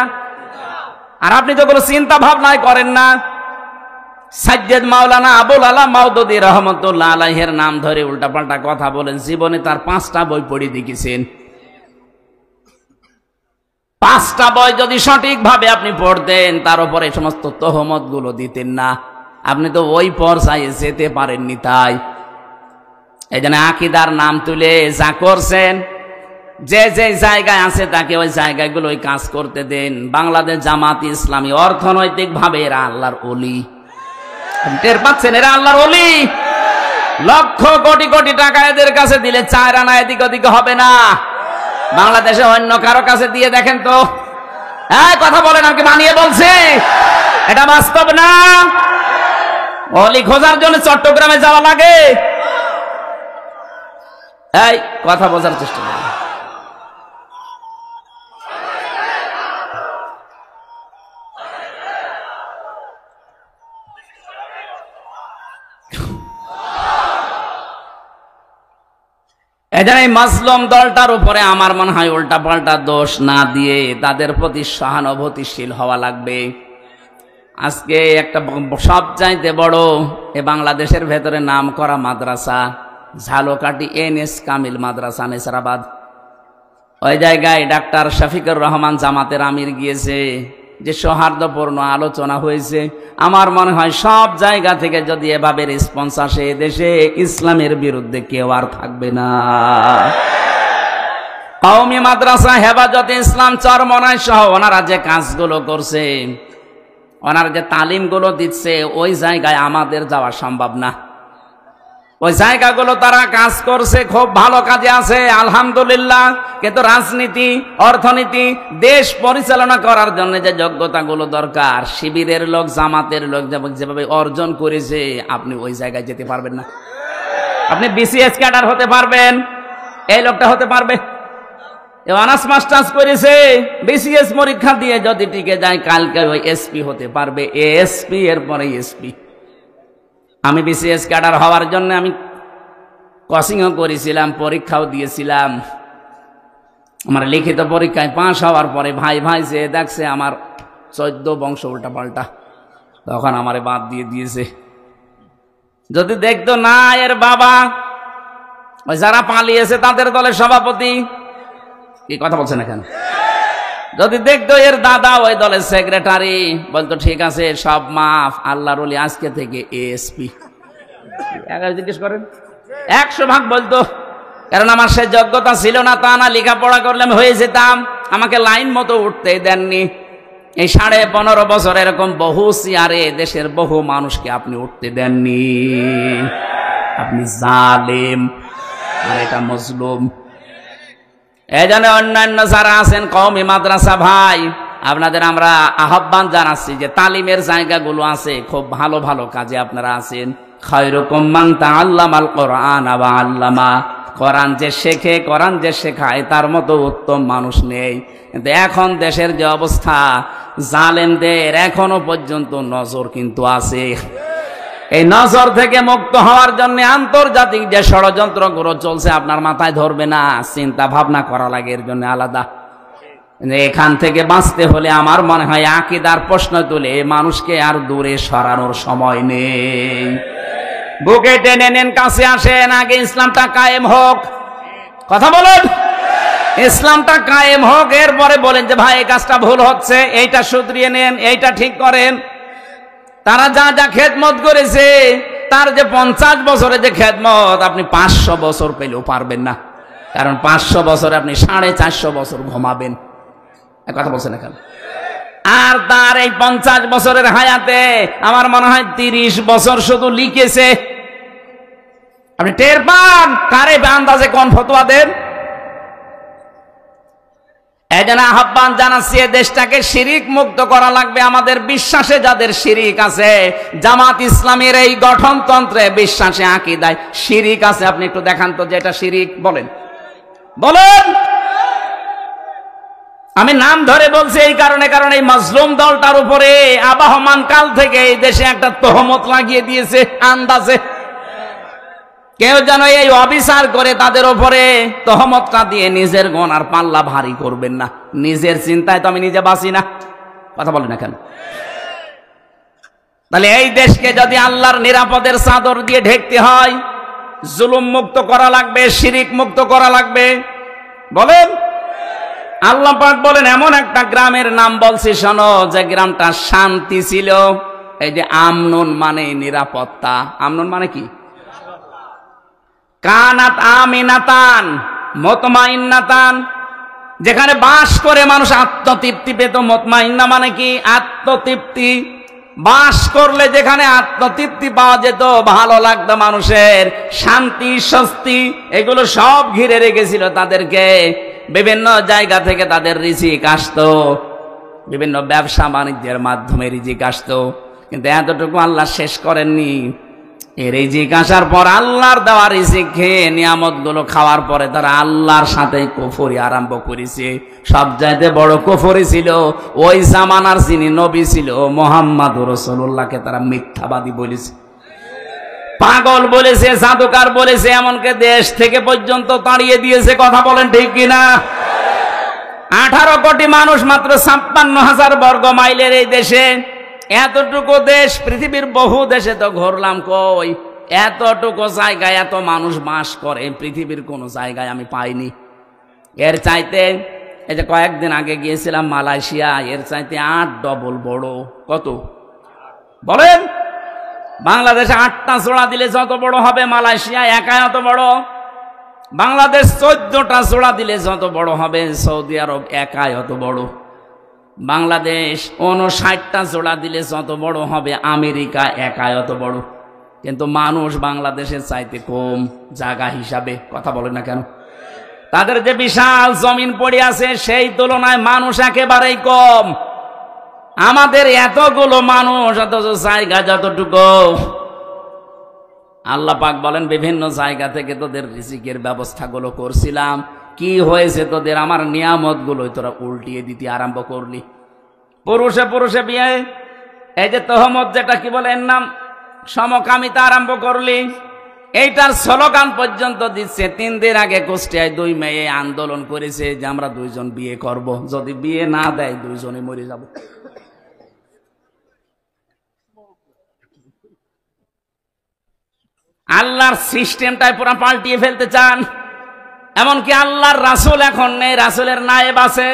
আর আপনি তো কোনো চিন্তা ভাবনাই করেন না। সাজ্জাদ মাওলানা আবুল আলা মাওদুদী রহমতুল্লাহ আলাইহির নাম ধরে উল্টাপাল্টা কথা বলেন, জীবনে তার 5টা বই পড়ে দেখেছেন। 5টা বই যদি সঠিকভাবে আপনি পড়তেন, তার উপরে সমস্ত তহমত গুলো দিতেন না। আপনি তো ওই পর্যায়ে যেতে পারেননি। তাই এই জন্য আকীদার নাম তুলে যা করছেন, যে যে জায়গায় আছে তাকে ওই জায়গাগুলো ওই কাজ করতে দেন। বাংলাদেশ জামাত ইসলামী অর্থনৈতিক ভাবে এরা আল্লাহর ওলি, টের পাচ্ছেন? এরা আল্লাহর ওলি। লক্ষ কোটি কোটি টাকা এদের কাছে দিলে 4 আনা এদিক ওদিকে হবে না। বাংলাদেশে অন্য কারো কাছে দিয়ে দেখেন তো। কথা বলেন, আমাকে বানিয়ে বলছি, এটা বাস্তব না। ওলি খোঁজার জন্য চট্টগ্রামে যাওয়া লাগে। এই কথা বোঝার চেষ্টা করুন। এখানে এই মাজলুম দলটার উপরে আমার মনে হয় উল্টা পাল্টা দোষ না দিয়ে তাদের প্রতি সহানুভূতিশীল হওয়া লাগবে। আজকে একটা সবচাইতে বড় এ বাংলাদেশের ভেতরে নাম করা মাদ্রাসা ঝালকাঠি NS কামিল মাদ্রাসা নেসারাবাদ। ওই জায়গায় ডাক্তার শফিকুর রহমান জামাতের আমির গিয়েছে, যে সৌহার্দ্যপূর্ণ আলোচনা হয়েছে। আমার মনে হয় সব জায়গা থেকে যদি এভাবে রেসপন্স আসে, দেশে ইসলামের বিরুদ্ধে কেউ আর থাকবে না। কওমি মাদ্রাসা হেফাজতে ইসলাম চরমনাই সহ ওনারা যে কাজগুলো করছে, ওনারা যে তালিমগুলো দিচ্ছে, ওই জায়গায় আমাদের যাওয়া সম্ভব না। ওই জায়গাগুলো তারা কাজ করছে, খুব ভালো কাজে আছে আলহামদুলিল্লাহ। কিন্তু রাজনীতি, অর্থনীতি, দেশ পরিচালনা করার জন্য যে যোগ্যতাগুলো দরকার, শিবিরের লোক, জামাতের লোক যেভাবে অর্জন করেছে, আপনি ওই জায়গায় যেতে পারবেন না। আপনি বিসিএস ক্যাডার হতে পারবেন, এই লোকটা হতে পারবে। অনার্স মাস্টার্স করেছে, বিসিএস পরীক্ষা দিয়ে যদি টিকে যায়, কালকে ওই এসপি হতে পারবে, এসপি এরপরে এসপি। আমি বিসিএস ক্যাডার হওয়ার জন্য আমি কোচিংও করেছিলাম, পরীক্ষাও দিয়েছিলাম। আমার লিখিত পরীক্ষায় পাস হওয়ার পরে ভাই যে দেখছে আমার 14 বংশ উল্টা পাল্টা, তখন আমারে বাদ দিয়ে দিয়েছে। যদি দেখতো না এর বাবা ওই যারা পালিয়েছে তাদের দলের সভাপতি, কি কথা বলছেন এখানে, যদি দেখতো এর দাদা ওই দলের সেক্রেটারি, বলতো ঠিক আছে সব মাফ, আল্লাহর ওলি আজকে থেকে এএসপি। জিজ্ঞেস করেন, 100 ভাগ বলতো। কারণ আমার সে যোগ্যতা ছিল না তা না, লেখাপড়া করলে আমি হয়ে যেতাম। আমাকে লাইন মতো উঠতেই দেননি। এই 15.5 বছর এরকম বহু চেয়ারে দেশের বহু মানুষকে আপনি উঠতে দেননি। আপনি জালেম, আর এটা মজলুম। এই জন্য অন্যান্য যারা আছেন কওমি মাদ্রাসা ভাই, আপনাদের আমরা আহ্বান জানাচ্ছি যে তালিমের জায়গাগুলো আছে, খুব ভালো ভালো কাজে আপনারা আছেন। খায়রুকুম মান তাআল্লামাল কোরআন ওয়া আল্লামা। কোরআন যে শেখে, কোরআন যে শেখায়, তার মতো উত্তম মানুষ নেই। কিন্তু এখন দেশের যে অবস্থা, জালেমদের এখনো পর্যন্ত নজর কিন্তু আছে। এই নজর থেকে মুক্ত হওয়ার জন্য আন্তর্জাতিক যে ষড়যন্ত্রগুলো চলছে, আপনার মাথায় ধরবে না, চিন্তা ভাবনা করা লাগে এর জন্য আলাদা। এখান থেকে বাঁচতে হলে আমার মনে হয় আকীদার প্রশ্ন তুলে মানুষকে আর দূরে সরানোর সময় নেই। বুকে টেনে নেন, কাছে আসেন, আগে ইসলামটা কায়েম হোক। কথা বলুন, ইসলামটা কায়েম হোক, এরপরে বলেন যে ভাই এই কাজটা ভুল হচ্ছে, এইটা শুধরিয়ে নেন, এইটা ঠিক করেন। তারা যা যা খেদমত করেছে, তার যে 50 বছরে যে খেদমত, আপনি 500 বছর পেলেও পারবেন না। কারণ 500 বছরে আপনি 450 বছর ঘুমাবেন। কথা বলছেন এখানে। আর তার এই 50 বছরের হায়াতে আমার মনে হয় 30 বছর শুধু লিখেছে। আপনি টের পান কারে আন্দাজে কোন ফতোয়া দেন। এই জন্য আহ্বান জানাচ্ছি, দেশটাকে শিরিক মুক্ত করা লাগবে। আমাদের বিশ্বাসে যাদের শিরিক আছে, জামাত ইসলামের এই গঠনতন্ত্রে বিশ্বাসে আকীদায় শিরিক আছে, আপনি একটু দেখান তো যে এটা শিরিক। বলেন বলেন। আমি নাম ধরে বলছি এই কারণে, কারণ এই মাজলুম দলটার উপরে আবাহমান কাল থেকে এই দেশে একটা তহমত লাগিয়ে দিয়েছে আন্দাজে। কেউ যেন এই অবিচার করে তাদের উপরে তহমতটা দিয়ে নিজের গোনার পাল্লা ভারী করবেন না। নিজের চিন্তায় তো আমি নিজে বাঁচি না। কথা বলি না কেন? তাহলে এই দেশকে যদি আল্লাহর নিরাপদের চাদর দিয়ে ঢেকতে হয়, জুলুম মুক্ত করা লাগবে, শিরিক মুক্ত করা লাগবে। বলেন। আল্লাহ পাক বলেন, এমন একটা গ্রামের নাম বলছি শোনো, যে গ্রামটা শান্তি ছিল। এই যে আমনুন মানে নিরাপত্তা। আমনুন মানে কি? কানাত আমিনাতান মুতমাইন্নাতান, যেখানে বাস করে মানুষ আত্মতৃপ্তি পেত। মুতমাইন্না মানে কি? আত্মতৃপ্তি। বাস করলে যেখানে আত্মতৃপ্তি পাওয়া যেত, ভালো লাগতো মানুষের, শান্তি স্বস্তি, এগুলো সব ঘিরে রেখেছিল তাদেরকে। বিভিন্ন জায়গা থেকে তাদের রিজিক আসতো, বিভিন্ন ব্যবসা বাণিজ্যের মাধ্যমে রিজিক আসতো। কিন্তু এতটুকু আল্লাহ শেষ করেননি। এই রিজিক আসার পর আল্লাহর দেওয়া রিজিক খেয়ে নিয়ামত গুলো খাওয়ার পরে তারা আল্লাহর সাথে কুফরি আরম্ভ করেছে। সবচাইতে বড় কুফরি ছিল ওই জামানার যিনি নবী ছিল মুহাম্মদুর রাসূলুল্লাহকে তারা মিথ্যাবাদী বলেছে, পাগল বলেছে, জাদুকার বলেছে, এমনকি দেশ থেকে পর্যন্ত তাড়িয়ে দিয়েছে। কথা বলেন ঠিক কিনা? 18 কোটি মানুষ মাত্র 56,000 বর্গ মাইলের এই দেশে। এতটুকু দেশ, পৃথিবীর বহু দেশে তো ঘুরলাম, কই এতটুকু জায়গায় এত মানুষ বাস করে পৃথিবীর কোন জায়গায় আমি পাইনি। এর চাইতে এই যে কয়েকদিন আগে গিয়েছিলাম মালয়েশিয়া, এর চাইতে 8 ডবল বড়। কত বলেন? বাংলাদেশে 8টা জোড়া দিলে যত বড় হবে, মালয়েশিয়া একাই অত বড়। বাংলাদেশ 14টা জোড়া দিলে যত বড় হবে, সৌদি আরব একাই অত বড়। বাংলাদেশ 59টা জোড়া দিলে যত বড় হবে, আমেরিকা একাই অত বড়। কিন্তু মানুষ বাংলাদেশের চাইতে কম জায়গা হিসাবে। কথা বলেন না কেন? তাদের যে বিশাল জমিন পড়ে আছে, সেই তুলনায় মানুষ একেবারেই কম। আমাদের এতগুলো মানুষ, অথচ জায়গা যতটুকু। আল্লাহ পাক বলেন, বিভিন্ন জায়গা থেকে তোদের রিজিকের ব্যবস্থাগুলো করছিলাম, কি হয়েছে তোদের? আমার নিয়ামত গুলো তোরা উল্টিয়ে দিতে আরম্ভ করলি। পুরুষে পুরুষে বিয়ে, এই যে তহমত, যেটা কি বলে এর নাম, সমকামিতা আরম্ভ করলি। এইটার স্লোগান পর্যন্ত দিচ্ছে। 3 দিন আগে কুষ্টিয়ায় 2 মেয়ে আন্দোলন করেছে যে আমরা 2 জন বিয়ে করব, যদি বিয়ে না দেয় 2 জনে মরে যাব। আল্লাহর সিস্টেমটাই পুরো পাল্টিয়ে ফেলতে চান। এমনকি আল্লাহর রাসূল এখন নেই, রাসূলের নায়েব আছে।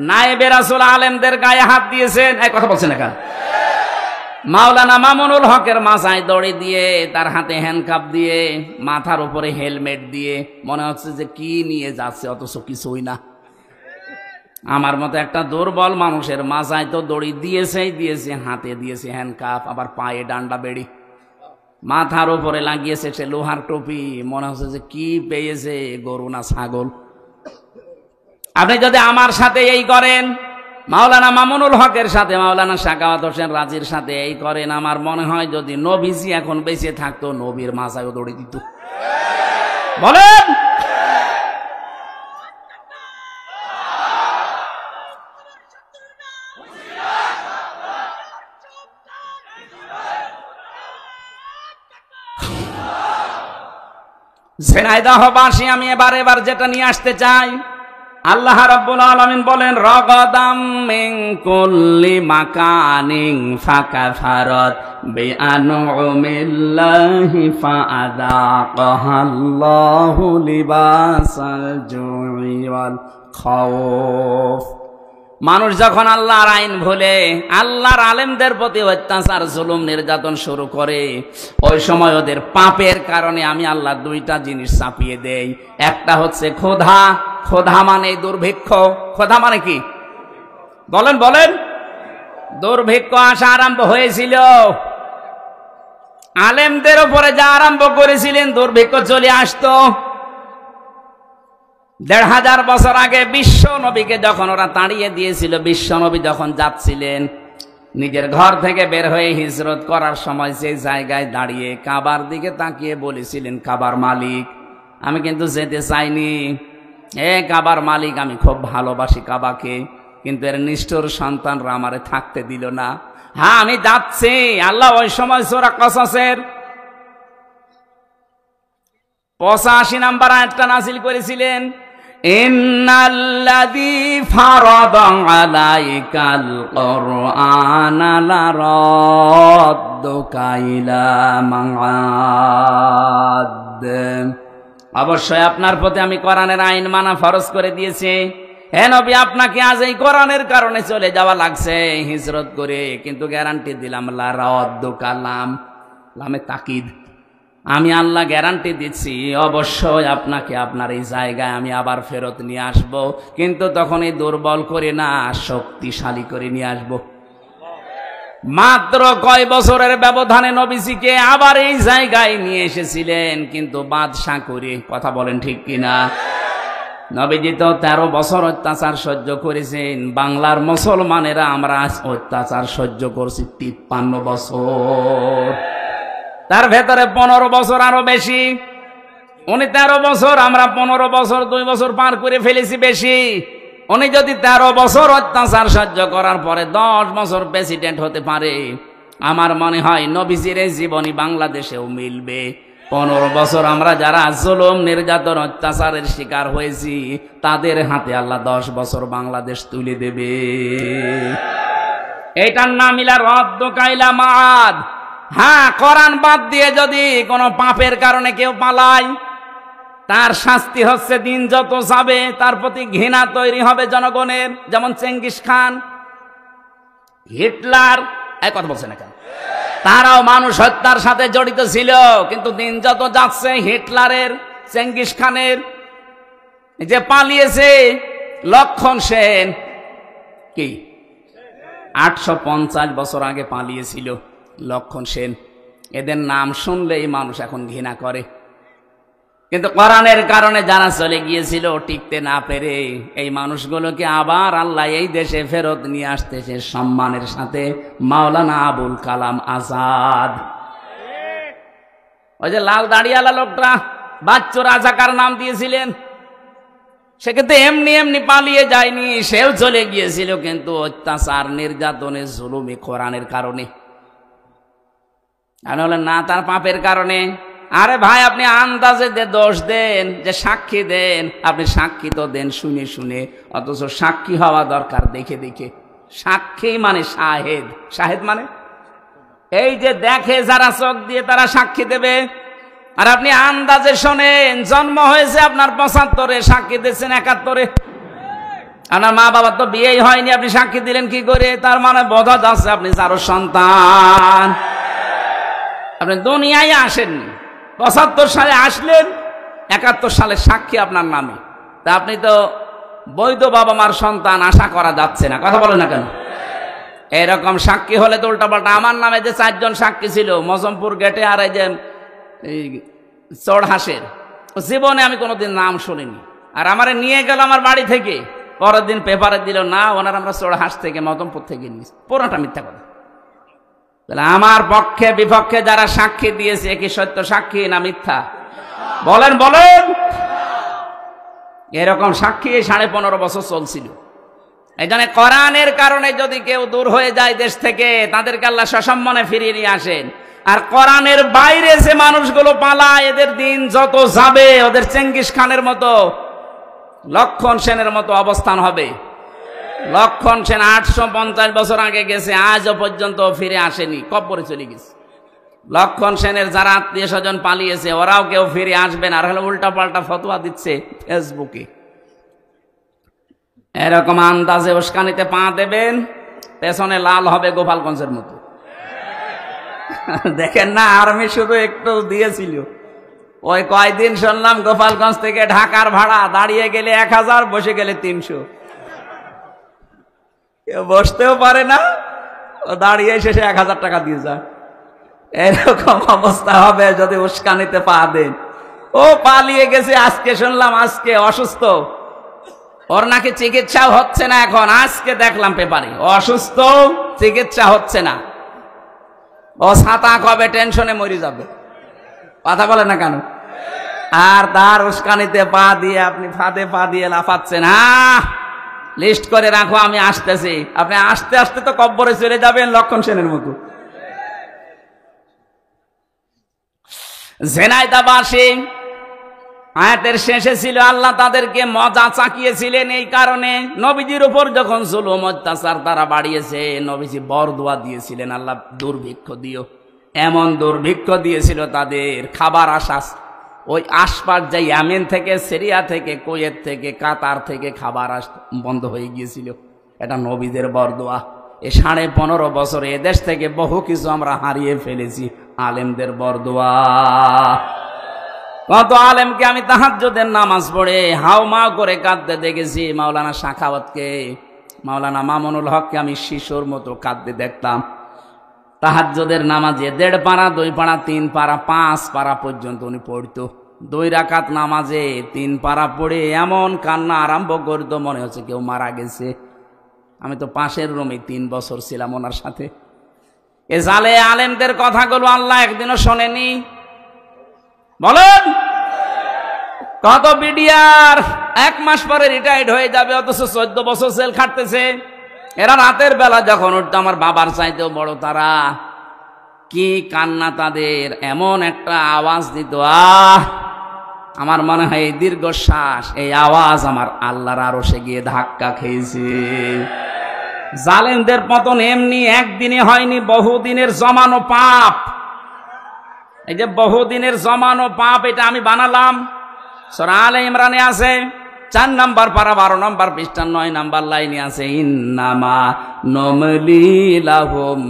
নায়েবে রাসূল আলেমদের গায়ে হাত দিয়েছেন। এই কথা বলছেন না কেন? মাওলানা মামুনুল হকের মাথায় দড়ি দিয়ে, তার হাতে হ্যান্ডকাপ দিয়ে, মাথার উপরে হেলমেট দিয়ে, মনে হচ্ছে যে কি নিয়ে যাচ্ছে, অথচ কিছুই না। আমার মতো একটা দুর্বল মানুষের মাথায় তো দড়ি দিয়েছেই দিয়েছে, হাতে দিয়েছে হ্যান্ডকাপ, আবার পায়ে ডান্ডা বেড়ি, মাথার উপরে লাগিয়েছে সে লোহার টুপি। মনে হচ্ছে যে কি পেয়েছে, গরু না ছাগল। আপনি যদি আমার সাথে এই করেন, মাওলানা মামুনুল হকের সাথে, মাওলানা সাখাওয়াত হোসেন রাজির সাথে এই করেন, আমার মনে হয় যদি নবীজি এখন বেঁচে থাকতো, নবীর মাথায়ও দড়ি দিত। বলেন? ঝিনাইদহবাসী, আমি এবার যেটা নিয়ে আসতে চাই, আল্লাহ রাব্বুল আলামিন বলেন, রাগাদাম মিন কুল্লি মাকানিন ফাকাফারাত বিআনউমিল্লাহি ফাআযাকাহাল্লাহু লিবাসাল জুই ওয়াল খাউফ। মানুষ যখন আল্লাহর আইন ভুলে, আল্লাহর আলেমদের প্রতি অত্যাচার, জুলুম, নির্যাতন শুরু করে, ওই সময় ওদের পাপের কারণে আমি আল্লাহ 2টা জিনিস চাপিয়ে দেই। একটা হচ্ছে ক্ষুধা। ক্ষুধা মানে দুর্ভিক্ষ। ক্ষুধা মানে কি বলেন? বলেন? দুর্ভিক্ষ আসা আরম্ভ হয়েছিল, আলেমদের উপরে যা আরম্ভ করেছিলেন, দুর্ভিক্ষ চলে আসতো। 1500 বছর আগে বিশ্ব নবীকে যখন ওরা তাড়িয়ে দিয়েছিল, বিশ্ব নবী যখন যাচ্ছিলেন নিজের ঘর থেকে বের হয়ে হিজরত করার সময়, সেই জায়গায় দাঁড়িয়ে কাবার দিকে তাকিয়ে বলেছিলেন, কাবার মালিক, আমি কিন্তু যেতে চাইনি। কাবার মালিক, আমি খুব ভালোবাসি কাবাকে, কিন্তু এর নিষ্ঠুর সন্তানরা আমারে থাকতে দিল না। হ্যাঁ, আমি যাচ্ছি। আল্লাহ ওই সময় সূরা কসসের 85 নম্বর আয়াতটা নাযিল করেছিলেন, ইন্নাল্লাযী ফারাদা আলাইকাল কুরআনা লারাদ্দুকা ইলা মাআদ। অবশ্যই আপনার প্রতি আমি কোরআনের আইন মানা ফরজ করে দিয়েছি। হে নবী, আপনাকে আজ এই কোরআনের কারণে চলে যাওয়া লাগছে হিজরত করে, কিন্তু গ্যারান্টি দিলাম, লারাদ্দুকা, লামে তাকিদ, আমি আল্লাহ গ্যারান্টি দিচ্ছি অবশ্যই আপনাকে আপনার এই জায়গায় আমি আবার ফেরত নিয়ে আসব, কিন্তু তখন এই দুর্বল করে না, শক্তিশালী করে নিয়ে আসব। মাত্র কয় বছরের ব্যবধানে নবীজিকে আবার এই জায়গায় নিয়ে এসেছিলেন, কিন্তু বাদশা করে। কথা বলেন ঠিক কিনা? নবীজি তো 13 বছর অত্যাচার সহ্য করেছেন। বাংলার মুসলমানেরা আমরা অত্যাচার সহ্য করছি 53 বছর, তার ভেতরে 15 বছর আরো বেশি। উনি 13 বছর, আমরা 15 বছর, 2 বছর পার করে ফেলেছি বেশি। উনি যদি 13 বছর অত্যাচার সহ্য করার পরে 10 বছর প্রেসিডেন্ট হতে পারে, আমার মনে হয় নবীজির জীবনী বাংলাদেশেও মিলবে। 15 বছর আমরা যারা জুলুম, নির্যাতন, অত্যাচারের শিকার হয়েছি, তাদের হাতে আল্লাহ 10 বছর বাংলাদেশ তুলে দেবে। এইটার নাম ইলা রাদ্দুকা ইলা মাআদ। হ্যাঁ, কোরআন বাদ দিয়ে যদি কোনো পাপের কারণে কেউ পালায়, তার শাস্তি হচ্ছে দিন যত যাবে তার প্রতি ঘৃণা তৈরি হবে জনগণের। যেমন চেঙ্গিস খান, হিটলার, এক কথা বলছে না কেন, তারাও মানুষ হত্যার সাথে জড়িত ছিল। কিন্তু দিন যত যাচ্ছে হিটলারের, চেঙ্গিস খানের, যে পালিয়েছে লক্ষণ সেন, কি 850 বছর আগে পালিয়েছিল লক্ষণ সেন, এদের নাম শুনলেই মানুষ এখন ঘৃণা করে। কিন্তু কোরআনের কারণে যারা চলে গিয়েছিল টিকতে না পেরে, এই মানুষগুলোকে আবার আল্লাহ এই দেশে ফেরত নিয়ে আসতেছে সম্মানের সাথে। মাওলানা আবুল কালাম আজাদ, ওই যে লাল দাড়িওয়ালা লোকটা বাচ্চু রাজাকার নাম দিয়েছিলেন, সে কিন্তু এমনি এমনি পালিয়ে যায়নি, সেও চলে গিয়েছিল কিন্তু অত্যাচার, নির্যাতনে, জুলুমে, কোরআনের কারণে। আর হলেন না তার পাপের কারণে। আরে ভাই, আপনি আন্দাজে দোষ দেন, যে সাক্ষী দেন, আপনি সাক্ষী তো দেন শুনে শুনে, অথচ সাক্ষী হওয়া দরকার দেখে দেখে। সাক্ষী মানে শাহেদ, শাহেদ মানে এই যে দেখে যারা চোখ দিয়ে তারা সাক্ষী দেবে। আর আপনি আন্দাজে শোনেন, জন্ম হয়েছে আপনার 75-এ, সাক্ষী দিচ্ছেন 71-এ। আপনার মা বাবার তো বিয়েই হয়নি, আপনি সাক্ষী দিলেন কি করে? তার মানে বোঝা যাচ্ছে আপনি যারও সন্তান, আপনি দুনিয়ায় আসেননি। 75 সালে আসলেন, 71 সালে সাক্ষী আপনার নামে, তা আপনি তো বৈধ বাবা মার সন্তান, আশা করা যাচ্ছে না। কথা বলেন না কেন? এরকম সাক্ষী হলে তো উল্টাপাল্টা। আমার নামে যে 4 জন সাক্ষী ছিল মজমপুর গেটে, আর এই যে চড়হাসের, জীবনে আমি কোনোদিন নাম শুনিনি। আর আমারে নিয়ে গেল আমার বাড়ি থেকে, পরের দিন পেপারে দিল না ওনার আমরা চড়হাস থেকে, মজমপুর থেকে নিয়েছি। পুরোটা মিথ্যা কথা। তাহলে আমার পক্ষে বিপক্ষে যারা সাক্ষী দিয়েছে, কি সত্য সাক্ষী না মিথ্যা? বলেন বলেন। এরকম সাক্ষী 15.5 বছর চলছিল। এই জন্য কোরআনের কারণে যদি কেউ দূর হয়ে যায় দেশ থেকে, তাদেরকে আল্লাহ সসম্মানে ফিরিয়ে নিয়ে আসেন। আর কোরআনের বাইরে যে মানুষগুলো পালায়, এদের দিন যত যাবে ওদের চেঙ্গিস খানের মতো, লক্ষণ সেনের মতো অবস্থান হবে। লক্ষণ সেন 850 বছর আগে গেছে, আজও পর্যন্ত ফিরে আসেনি, কবরে চলে গেছে। লক্ষণ সেনের যারা আত্মীয় স্বজন পালিয়েছে, ওরাও কেউ ফিরে আসবে না। আর হলো উল্টা পাল্টা ফতোয়া দিচ্ছে ফেসবুকে। এরকম আন্দাজে উস্কানিতে পা দেবেন, পেছনে লাল হবে গোপালগঞ্জের মতো। দেখেন না, আর্মি শুধু একটু দিয়েছিল। ওই কয়দিন শুনলাম গোপালগঞ্জ থেকে ঢাকার ভাড়া দাঁড়িয়ে গেলে 1000, বসে গেলে 300। কেউ বসতেও পারে না, ও দাঁড়িয়ে শেষে 1000 টাকা দিয়ে যায়। এরকম অবস্থা হবে যদি উস্কানিতে পা দেন। ও পালিয়ে গেছে, আজকে শুনলাম আজকে অসুস্থ, ওর নাকি চিকিৎসাও হচ্ছে না এখন। আজকে দেখলাম পেপারে অসুস্থ, চিকিৎসা হচ্ছে না। ও ছাতা কবে টেনশনে মরে যাবে। কথা বলে না কেন? আর তার উস্কানিতে পা দিয়ে আপনি ফাঁদে পা দিয়ে লাফাচ্ছেন। হ্যাঁ, লিস্ট করে রাখো, আমি আসতেছি। আপনি আসতে আসতে তো কব্বরে চলে যাবেন লক্ষণ সেনের মতো। ঝিনাইদহবাসী, আয়াতের শেষে ছিল আল্লাহ তাদেরকে মজা চাকিয়েছিলেন। এই কারণে নবীজির উপর যখন জুলুম অত্যাচার তারা বাড়িয়েছে, নবীজি বরদোয়া দিয়েছিলেন, আল্লাহ দুর্ভিক্ষ দিও। এমন দুর্ভিক্ষ দিয়েছিল তাদের, খাবার আসা ওই আশপাশ যে ইয়ামেন থেকে, সিরিয়া থেকে, কুয়েত থেকে, কাতার থেকে খাবার বন্ধ হয়ে গিয়েছিল। এটা নবীদের বরদোয়া। এই 15.5 বছরে এদেশ থেকে বহু কিছু আমরা হারিয়ে ফেলেছি, আলেমদের বরদোয়া। কত আলেমকে আমি তাহাজ্জুদের নামাজ পড়ে হাউমাউ করে কাঁদতে দেখেছি। মাওলানা শাখাওয়াতকে, মাওলানা মামুনুল হককে আমি শিশুর মতো কাঁদতে দেখতাম। তাহাজ্জুদের নামাজে 1.5 পারা, 2 পারা, 3 পারা, 5 পারা পর্যন্ত উনি পড়তো। 2 রাকাত নামাজে 3 পারা পড়ে এমন কান্না আরম্ভ করতো, মনে হচ্ছে কেউ মারা গেছে। আমি তো পাশের রুমে 3 বছর ছিলাম ওনার সাথে। এ জালে আলেমদের কথাগুলো আল্লাহ একদিনও শোনেনি। বলেন, কত বিডিআর 1 মাস পরে রিটায়ার্ড হয়ে যাবে, অথচ 14 বছর জেল খাটতেছে। এরা রাতের বেলা যখন উঠতো, আমার বাবার চাইতেও বড় তারা, কি কান্না তাদের, এমন একটা আওয়াজ দিত, আমার মনে হয় এই দীর্ঘশ্বাস, এই আওয়াজ আমার আল্লাহর আরশে গিয়ে ধাক্কা খেয়েছে। জালেমদের পতন এমনি একদিনে হয়নি, বহুদিনের জমানো পাপ। এই যে বহুদিনের জমানো পাপ, এটা আমি বানালাম, সূরা আলে ইমরানে আছে 4 নম্বর পারা 12 নম্বর পৃষ্ঠা 9 নম্বর লাইনে আছে ইন্নামা নমলি লাহুম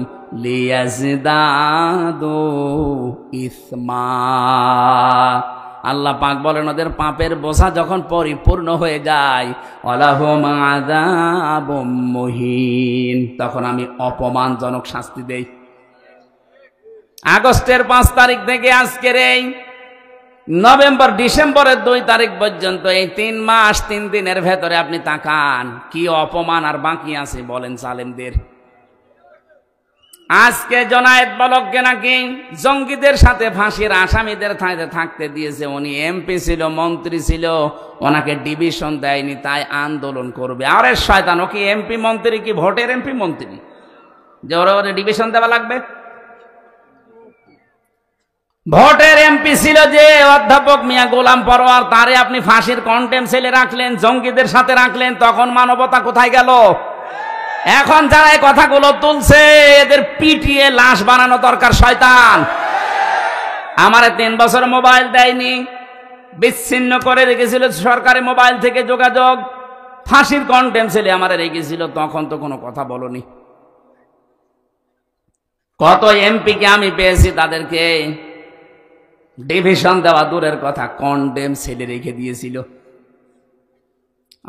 লিয়াজদাদু ইসমা। আল্লাহ পাক বলেন ওদের পাপের বোঝা যখন পরিপূর্ণ হয়ে যায় ওয়ালাহুম আযাবুম মুহিন, তখন আমি অপমানজনক শাস্তি দেই। আগস্টের 5 তারিখ থেকে আজকের এই নভেম্বর ডিসেম্বরের 2 তারিখ পর্যন্ত এই 3 মাস 3 দিনের ভেতরে আপনি তাকান কি অপমান আর বাকি আছে বলেন জালেমদের। আজকে জনায়েত বলককে নাকি জঙ্গিদের সাথে ফাঁসির আসামিদের থাকতে দিয়েছে, উনি এমপি ছিল, মন্ত্রী ছিল, ওনাকে ডিভিশন দেয়নি, তাই আন্দোলন করবে। আরে শয়তান, ও কি এমপি মন্ত্রী, কি ভোটের এমপি মন্ত্রী যে ওরা ডিভিশন দেওয়া লাগবে? ভোটের এমপি ছিল যে অধ্যাপক মিয়া গোলাম পরোয়ার, তারে আপনি ফাঁসির কন্টেম সেলে রাখলেন, জঙ্গিদের সাথে রাখলেন, তখন মানবতা কোথায় গেল? এখন যারা এই কথাগুলো তুলছে এদের পিটিয়ে লাশ বানানো দরকার। শয়তান আমারে 3 বছর মোবাইল দেয়নি, বিচ্ছিন্ন করে রেখেছিল সরকারি মোবাইল থেকে যোগাযোগ, ফাঁসির কন্টেম সেলে আমারে রেখেছিল, তখন তো কোনো কথা বলনি। কত এমপিকে আমি পেয়েছি তাদেরকে ডিভিশন দেওয়া দূরের কথা, কন্টেম সেলে রেখে দিয়েছিল।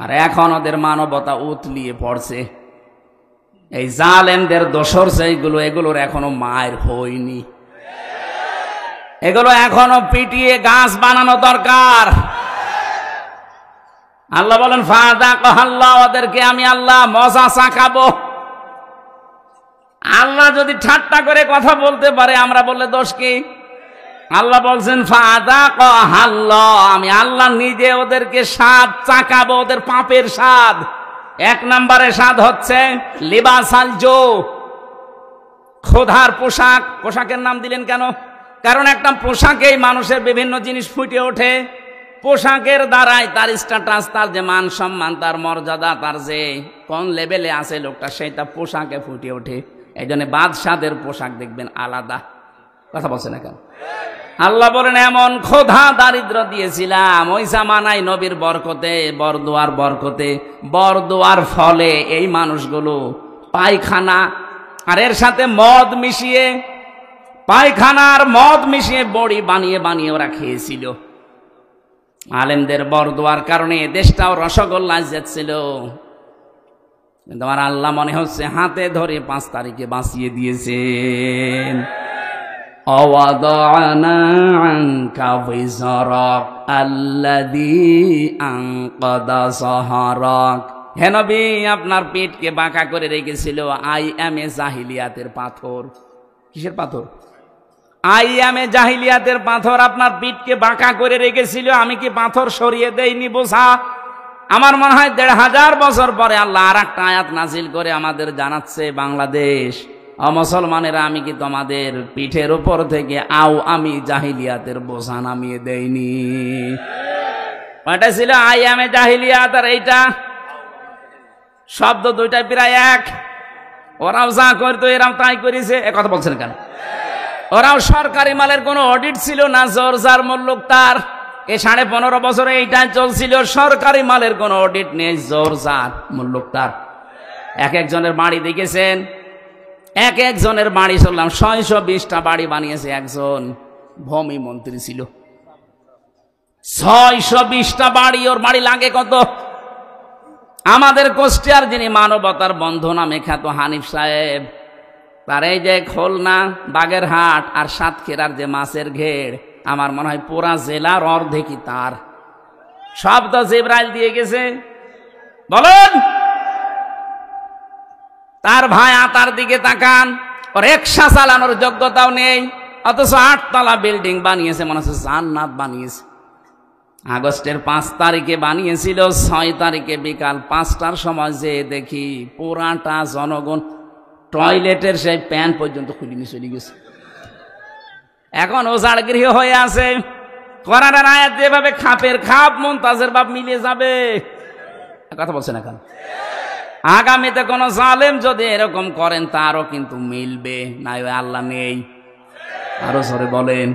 আর এখন ওদের মানবতা উতলিয়ে পড়ছে। এই জালেমদের দোসর সেইগুলো, এগুলোর এখনো মায়ের হয়নি, এগুলো এখনো পিটিয়ে গাছ বানানো দরকার। আল্লাহ বলেন ফাযাকাল্লাহ, ওদেরকে আমি আল্লাহ মজা চাখাবো। আল্লাহ যদি ঠাট্টা করে কথা বলতে পারে, আমরা বললে দোষ কি? আল্লাহ বলছেন ফাযাকাল্লাহ, আমি আল্লাহ নিজে ওদেরকে স্বাদ চাকাবো, ওদের পাপের স্বাদ। 1 নম্বরে স্বাদ হচ্ছে লিবাসাল জো, ক্ষুধার পোশাক। পোশাকের নাম দিলেন কেন? কারণ একটা পোশাকেই মানুষের বিভিন্ন জিনিস ফুটে ওঠে। পোশাকের দ্বারাই তার স্ট্যাটাস, তার যে মান সম্মান, তার মর্যাদা, তার যে কোন লেভেলে আছে লোকটা, সেটা পোশাকে ফুটে ওঠে। এই জন্য বাদশাদের পোশাক দেখবেন আলাদা। কথা বলছে না কেন? আল্লাহ বলেন এমন ক্ষুধা দারিদ্র দিয়েছিলাম ওই জামানায় নবীর বরকতে, বরদোয়ার বরকতে, বরদোয়ার ফলে এই মানুষগুলো পায়খানা আর এর সাথে মদ মিশিয়ে, পায়খানা আর মদ মিশিয়ে বড়ি বানিয়ে বানিয়ে ওরা খেয়েছিল। আলেমদের বরদোয়ার কারণে দেশটাও রসগোল্লায় যাচ্ছিল, কিন্তু আমার আল্লাহ মনে হচ্ছে হাতে ধরে 5 তারিখে বাঁচিয়ে দিয়েছেন। অওয়াদানা আনকা বিজরাক আল্লাযী আনকাদা যাহরাক। হে নবী, আপনার পেটকে বাঁকা করে রেখেছিল আইয়ামে জাহিলিয়াতের পাথর। কিসের পাথর? আইয়ামে জাহিলিয়াতের পাথর আপনার পিঠকে বাঁকা করে রেখেছিল। আমি কি পাথর সরিয়ে দেইনি বোঝা? আমার মনে হয় 1500 বছর পরে আল্লাহ আর একটা আয়াত নাজিল করে আমাদের জানাচ্ছে, বাংলাদেশ মুসলমানেরা, আমি কি তোমাদের পিঠের উপর থেকে আমি জাহিলিয়াতের বোঝা নামিয়ে দেইনি? ওটা ছিল আইয়ামে জাহিলিয়াত, আর এইটা শব্দ দুইটা প্রায় এক। ওরাও যা করতো এরাও তাই করেছে। কথা বলছেন কেন? ওরাও সরকারি মালের কোনো অডিট ছিল না, জোরজার মূল্যক তার। এই 15.5 বছরে এইটাই চলছিল, সরকারি মালের কোনো অডিট নেই, জোরজার মূল্যক তার। এক একজনের বাড়ি দেখেছেন, এক একজনের বাড়ি শুনলাম 620টা বাড়ি বানিয়েছে একজন ভূমি মন্ত্রী ছিল। 620টা বাড়ি, ওর বাড়ি লাগে কত? আমাদের কোষ্টিয়ার যিনি মানবতার বন্ধু নামে খ্যাত হানিফ সাহেব, তার এই যে খুলনা, বাগেরহাট আর সাতক্ষীরার যে মাছের ঘের, আমার মনে হয় পুরা জেলার অর্ধেকই তার। সব তো জিবরাইল দিয়ে গেছে। বলেন, তার ভাই তার দিকে তাকান, ওর রিকশা চালানোর যোগ্যতাও নেই, অথচ 8 তলা বিল্ডিং বানিয়েছে, মনে হচ্ছে জান্নাত বানিয়েছে। আগস্টের 5 তারিখে বানিয়েছিল, 6 তারিখে বিকাল 5টার সময় যে দেখি পুরাটা জনগণ টয়লেটের সেই প্যান পর্যন্ত খুলে নিয়ে চলে গেছে। এখন ওজাড় গৃহ হয়ে আছে। কোরআনের আয়াত যেভাবে খাপের খাপ মুনতাজের বাপ মিলিয়ে যাবে। কথা বলছে না কেন? আগামীতে কোন জালেম যদি এরকম করেন তারও কিন্তু মিলবে না। আল্লাহ নেই। আরো জোরে বলেন।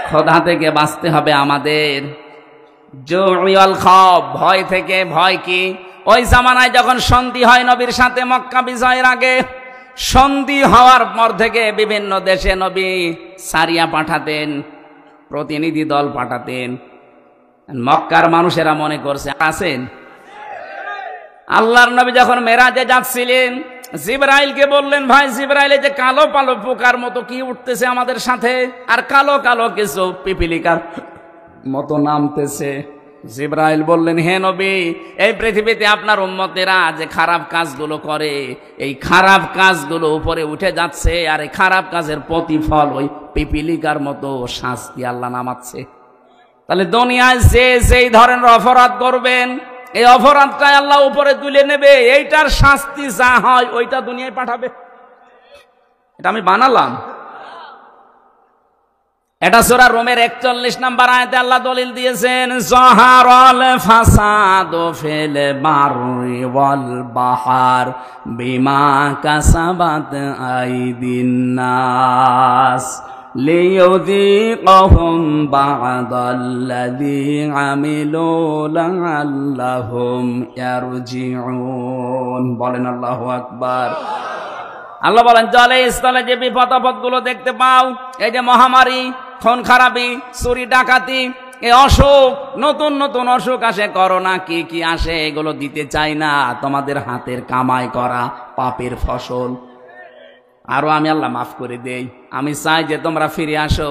খোদা থেকে বাঁচতে হবে আমাদের। জুই ওয়াল খওফ, ভয় থেকে। ভয় কি? ওই জামানায় যখন সন্ধি হয় নবীর সাথে মক্কা বিজয়ের আগে, সন্ধি হওয়ার পর থেকে বিভিন্ন দেশে নবী সারিয়া পাঠাতেন, প্রতিনিধি দল পাঠাতেন। মক্কার মানুষেরা মনে করছে আছেন। আল্লাহর নবী যখন মেরাজে যাচ্ছিলেন, জিবরাইলকে বললেন, ভাই জিবরাইল, যে কালো কালো পোকার মতো কি উঠতেছে আমাদের সাথে, আর কালো কালো কিছু পিপিলিকার মতো নামতেছে। জিবরাইল বললেন, হে নবী, এই পৃথিবীতে আপনার উম্মতেরা যে খারাপ কাজগুলো করে, এই খারাপ কাজগুলো উপরে উঠে যাচ্ছে, আর এই খারাপ কাজের প্রতিফল ওই পিপিলিকার মতো শাস্তি আল্লাহ নামাচ্ছে। তাহলে দুনিয়ায় যে যেই ধরনের অপরাধ করবেন, এই অপরাধটাই আল্লাহ উপরে তুলে নেবে, এইটার শাস্তি যা হয় ওইটা দুনিয়ায় পাঠাবে। এটা আমি বানালাম। এটা সূরা রোমের 41 নম্বর আয়াতে আল্লাহ দলিল দিয়েছেন, যাহারাল ফাসাদু ফিল বাররি ওয়াল বাহর বিমা কাসাবাত আইদিন নাস লিইউযীকাহুম বা'দাল্লাযী আমিলু লা'আল্লাহুম ইয়ারজিউন। বলেন আল্লাহু আকবার। আল্লাহ বলেন, জলে স্থলে যে বিপদ আপদগুলো দেখতে পাও, এই যে মহামারী, খুন খারাপি, চুরি ডাকাতি, এই অসুখ, নতুন নতুন অসুখ আসে, করোনা, কি কি আসে, এগুলো দিতে চাই না, তোমাদের হাতের কামাই করা পাপের ফসল। আরো আমি আল্লাহ মাফ করে দেই। আমি চাই যে তোমরা ফিরে আসো,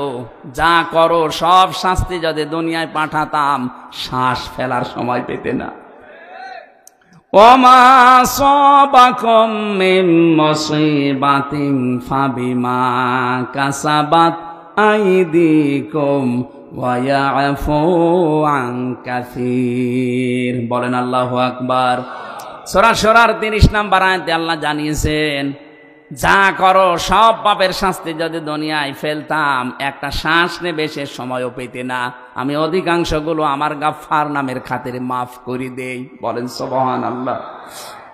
যা করো সব শাস্তি যদি দুনিয়ায় পাঠাতাম, শ্বাস ফেলার সময় পেতে না। ওমা সাবাকুম মিন মুসিবাতিন ফাবিমা কাসাবাত আইদিকুম ওয়া ইয়াফু আন কাসীর। বলেন আল্লাহু আকবার। সূরা শুরার 30 নম্বর আয়াতে আল্লাহ জানিয়েছেন, যা করো সব পাপের শাস্তি যদি দুনিয়ায় ফেলতাম, একটা শ্বাস নেবে সে সময়ও পেতে না। আমি অধিকাংশগুলো আমার গাফফার নামের খাতিরে মাফ করে দেই। বলেন সুবহানাল্লাহ।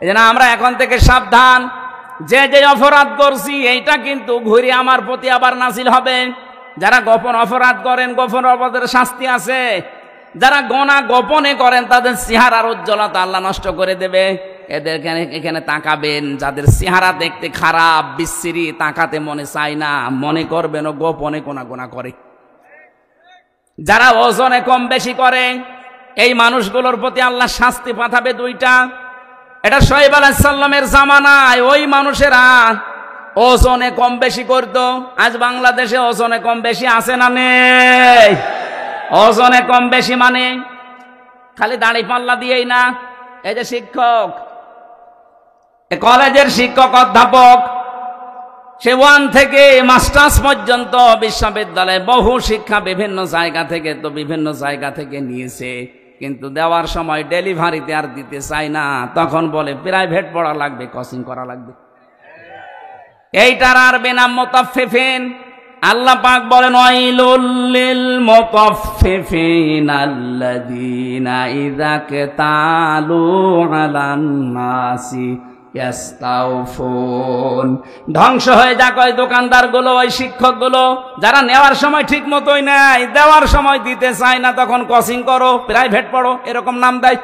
এজন্য আমরা এখন থেকে সাবধান, যে যে অপরাধ করছি এইটা কিন্তু ঘুরে আমার প্রতি আবার নাজিল হবে। যারা গোপন অপরাধ করেন, গোপন অপরাধের শাস্তি আছে। যারা গোনা গোপনে করেন, তাদের চেহারার উজ্জ্বলতা আল্লাহ নষ্ট করে দেবে। এদের এখানে তাকাবেন, যাদের চেহারা দেখতে খারাপ, বিশ্রী, তাকাতে মনে চায় না, মনে করবেন ও গোপনে কোনা গোনা করে। যারা ওজনে কম বেশি করে, এই মানুষগুলোর প্রতি আল্লাহ শাস্তি পাঠাবে দুইটা। এটা শুআয়ব আলাইহিস সালামের জামানায় ওই মানুষেরা ওজনে কম বেশি করত। আজ বাংলাদেশে ওজনে কম বেশি আছে না নেই? ওজনে কম বেশি মানে খালি দাড়ি পাল্লা দিয়েই না। এই যে শিক্ষক, কলেজের শিক্ষক অধ্যাপক, সে 1 থেকে মাস্টার্স পর্যন্ত বিশ্ববিদ্যালয়ে বহু শিক্ষা বিভিন্ন জায়গা থেকে নিয়েছে, কিন্তু দেওয়ার সময় ডেলিভারিতে আর দিতে চায় না। তখন বলে প্রাইভেট পড়া লাগবে, কোচিং করা লাগবে। এইটার আর বেনাম মুতাফফিফিন। আল্লাহ পাক বলেন, ওয়াইলুল লিল মুতাফফিফিন আল্লাযীনা ইযা কাতালু আলান নাসি ইয়াস্তাউফুন। ধ্বংস হয়ে যাক ওই দোকানদারগুলো, ওই শিক্ষকগুলো, যারা নেওয়ার সময় ঠিক মতোই নেয়, দেওয়ার সময় দিতে চায় না। তখন কোচিং করো, প্রাইভেট পড়ো, এরকম নাম দেয়।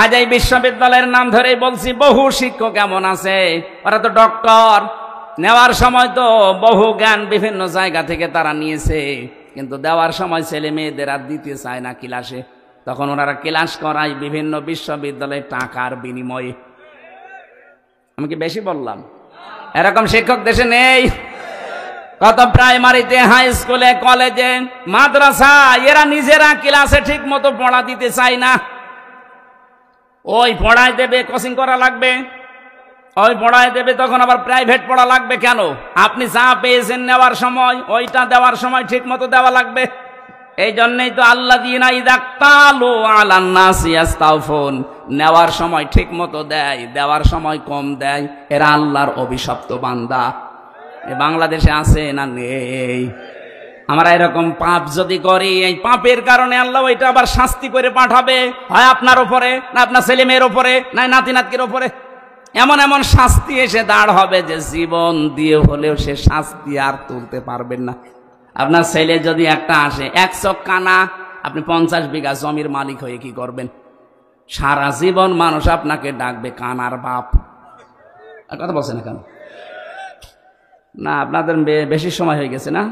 আজ এই বিশ্ববিদ্যালয়ের নাম ধরেই বলছি, বহু শিক্ষক এমন আছে, ওরা তো ডক্টর, নেওয়ার সময় তো বহু জ্ঞান বিভিন্ন জায়গা থেকে তারা নিয়েছে, কিন্তু দেওয়ার সময় ছেলে মেয়েদের আর দিতে চায় না ক্লাসে। তখন ওনারা ক্লাস করায় বিভিন্ন বিশ্ববিদ্যালয়ে টাকার বিনিময়ে। আমি কি বেশি বললাম? এরকম শিক্ষক দেশে নেই? কত প্রাইমারিতে, হাই স্কুলে, কলেজে, মাদ্রাসা, এরা নিজেরা ক্লাসে ঠিক মতো পড়া দিতে চায় না। ওই পড়ায় দেবে, কোচিং করা লাগবে, ওই পড়ায় দেবে, তখন আবার প্রাইভেট পড়া লাগবে। কেন? আপনি যা পেয়েছেন নেওয়ার সময়, ওইটা দেওয়ার সময় ঠিক মতো দেওয়া লাগবে। এই জন্যই তো আল্লাযীনা ইযা ক্তালু আলান নাসি ইয়াস্তাউফুন, নেওয়ার সময় ঠিক মতো দেয়, দেওয়ার সময় কম দেয়। এরা আল্লাহর অভিশপ্ত বান্দা। এ বাংলাদেশে আছে না নেই? আমরা এরকম পাপ যদি করি, এই পাপের কারণে আল্লাহ ওইটা আবার শাস্তি করে পাঠাবে, হয় আপনার উপরে, না আপনার ছেলে মেয়ের উপরে, না নাতি নাতকির উপরে। এমন এমন শাস্তি এসে দাঁড় হবে যে জীবন দিয়ে হলেও সে শাস্তি আর তুলতে পারবেন না। আপনার ছেলে যদি একটা আসে, 1 চোখ কানা, আপনি 50 বিঘা জমির মালিক হয়ে কি করবেন? সারা জীবন মানুষ আপনাকে ডাকবে কানার বাপ। আর কথা বলছেন না কেন? না আপনাদের বেশি সময় হয়ে গেছে না?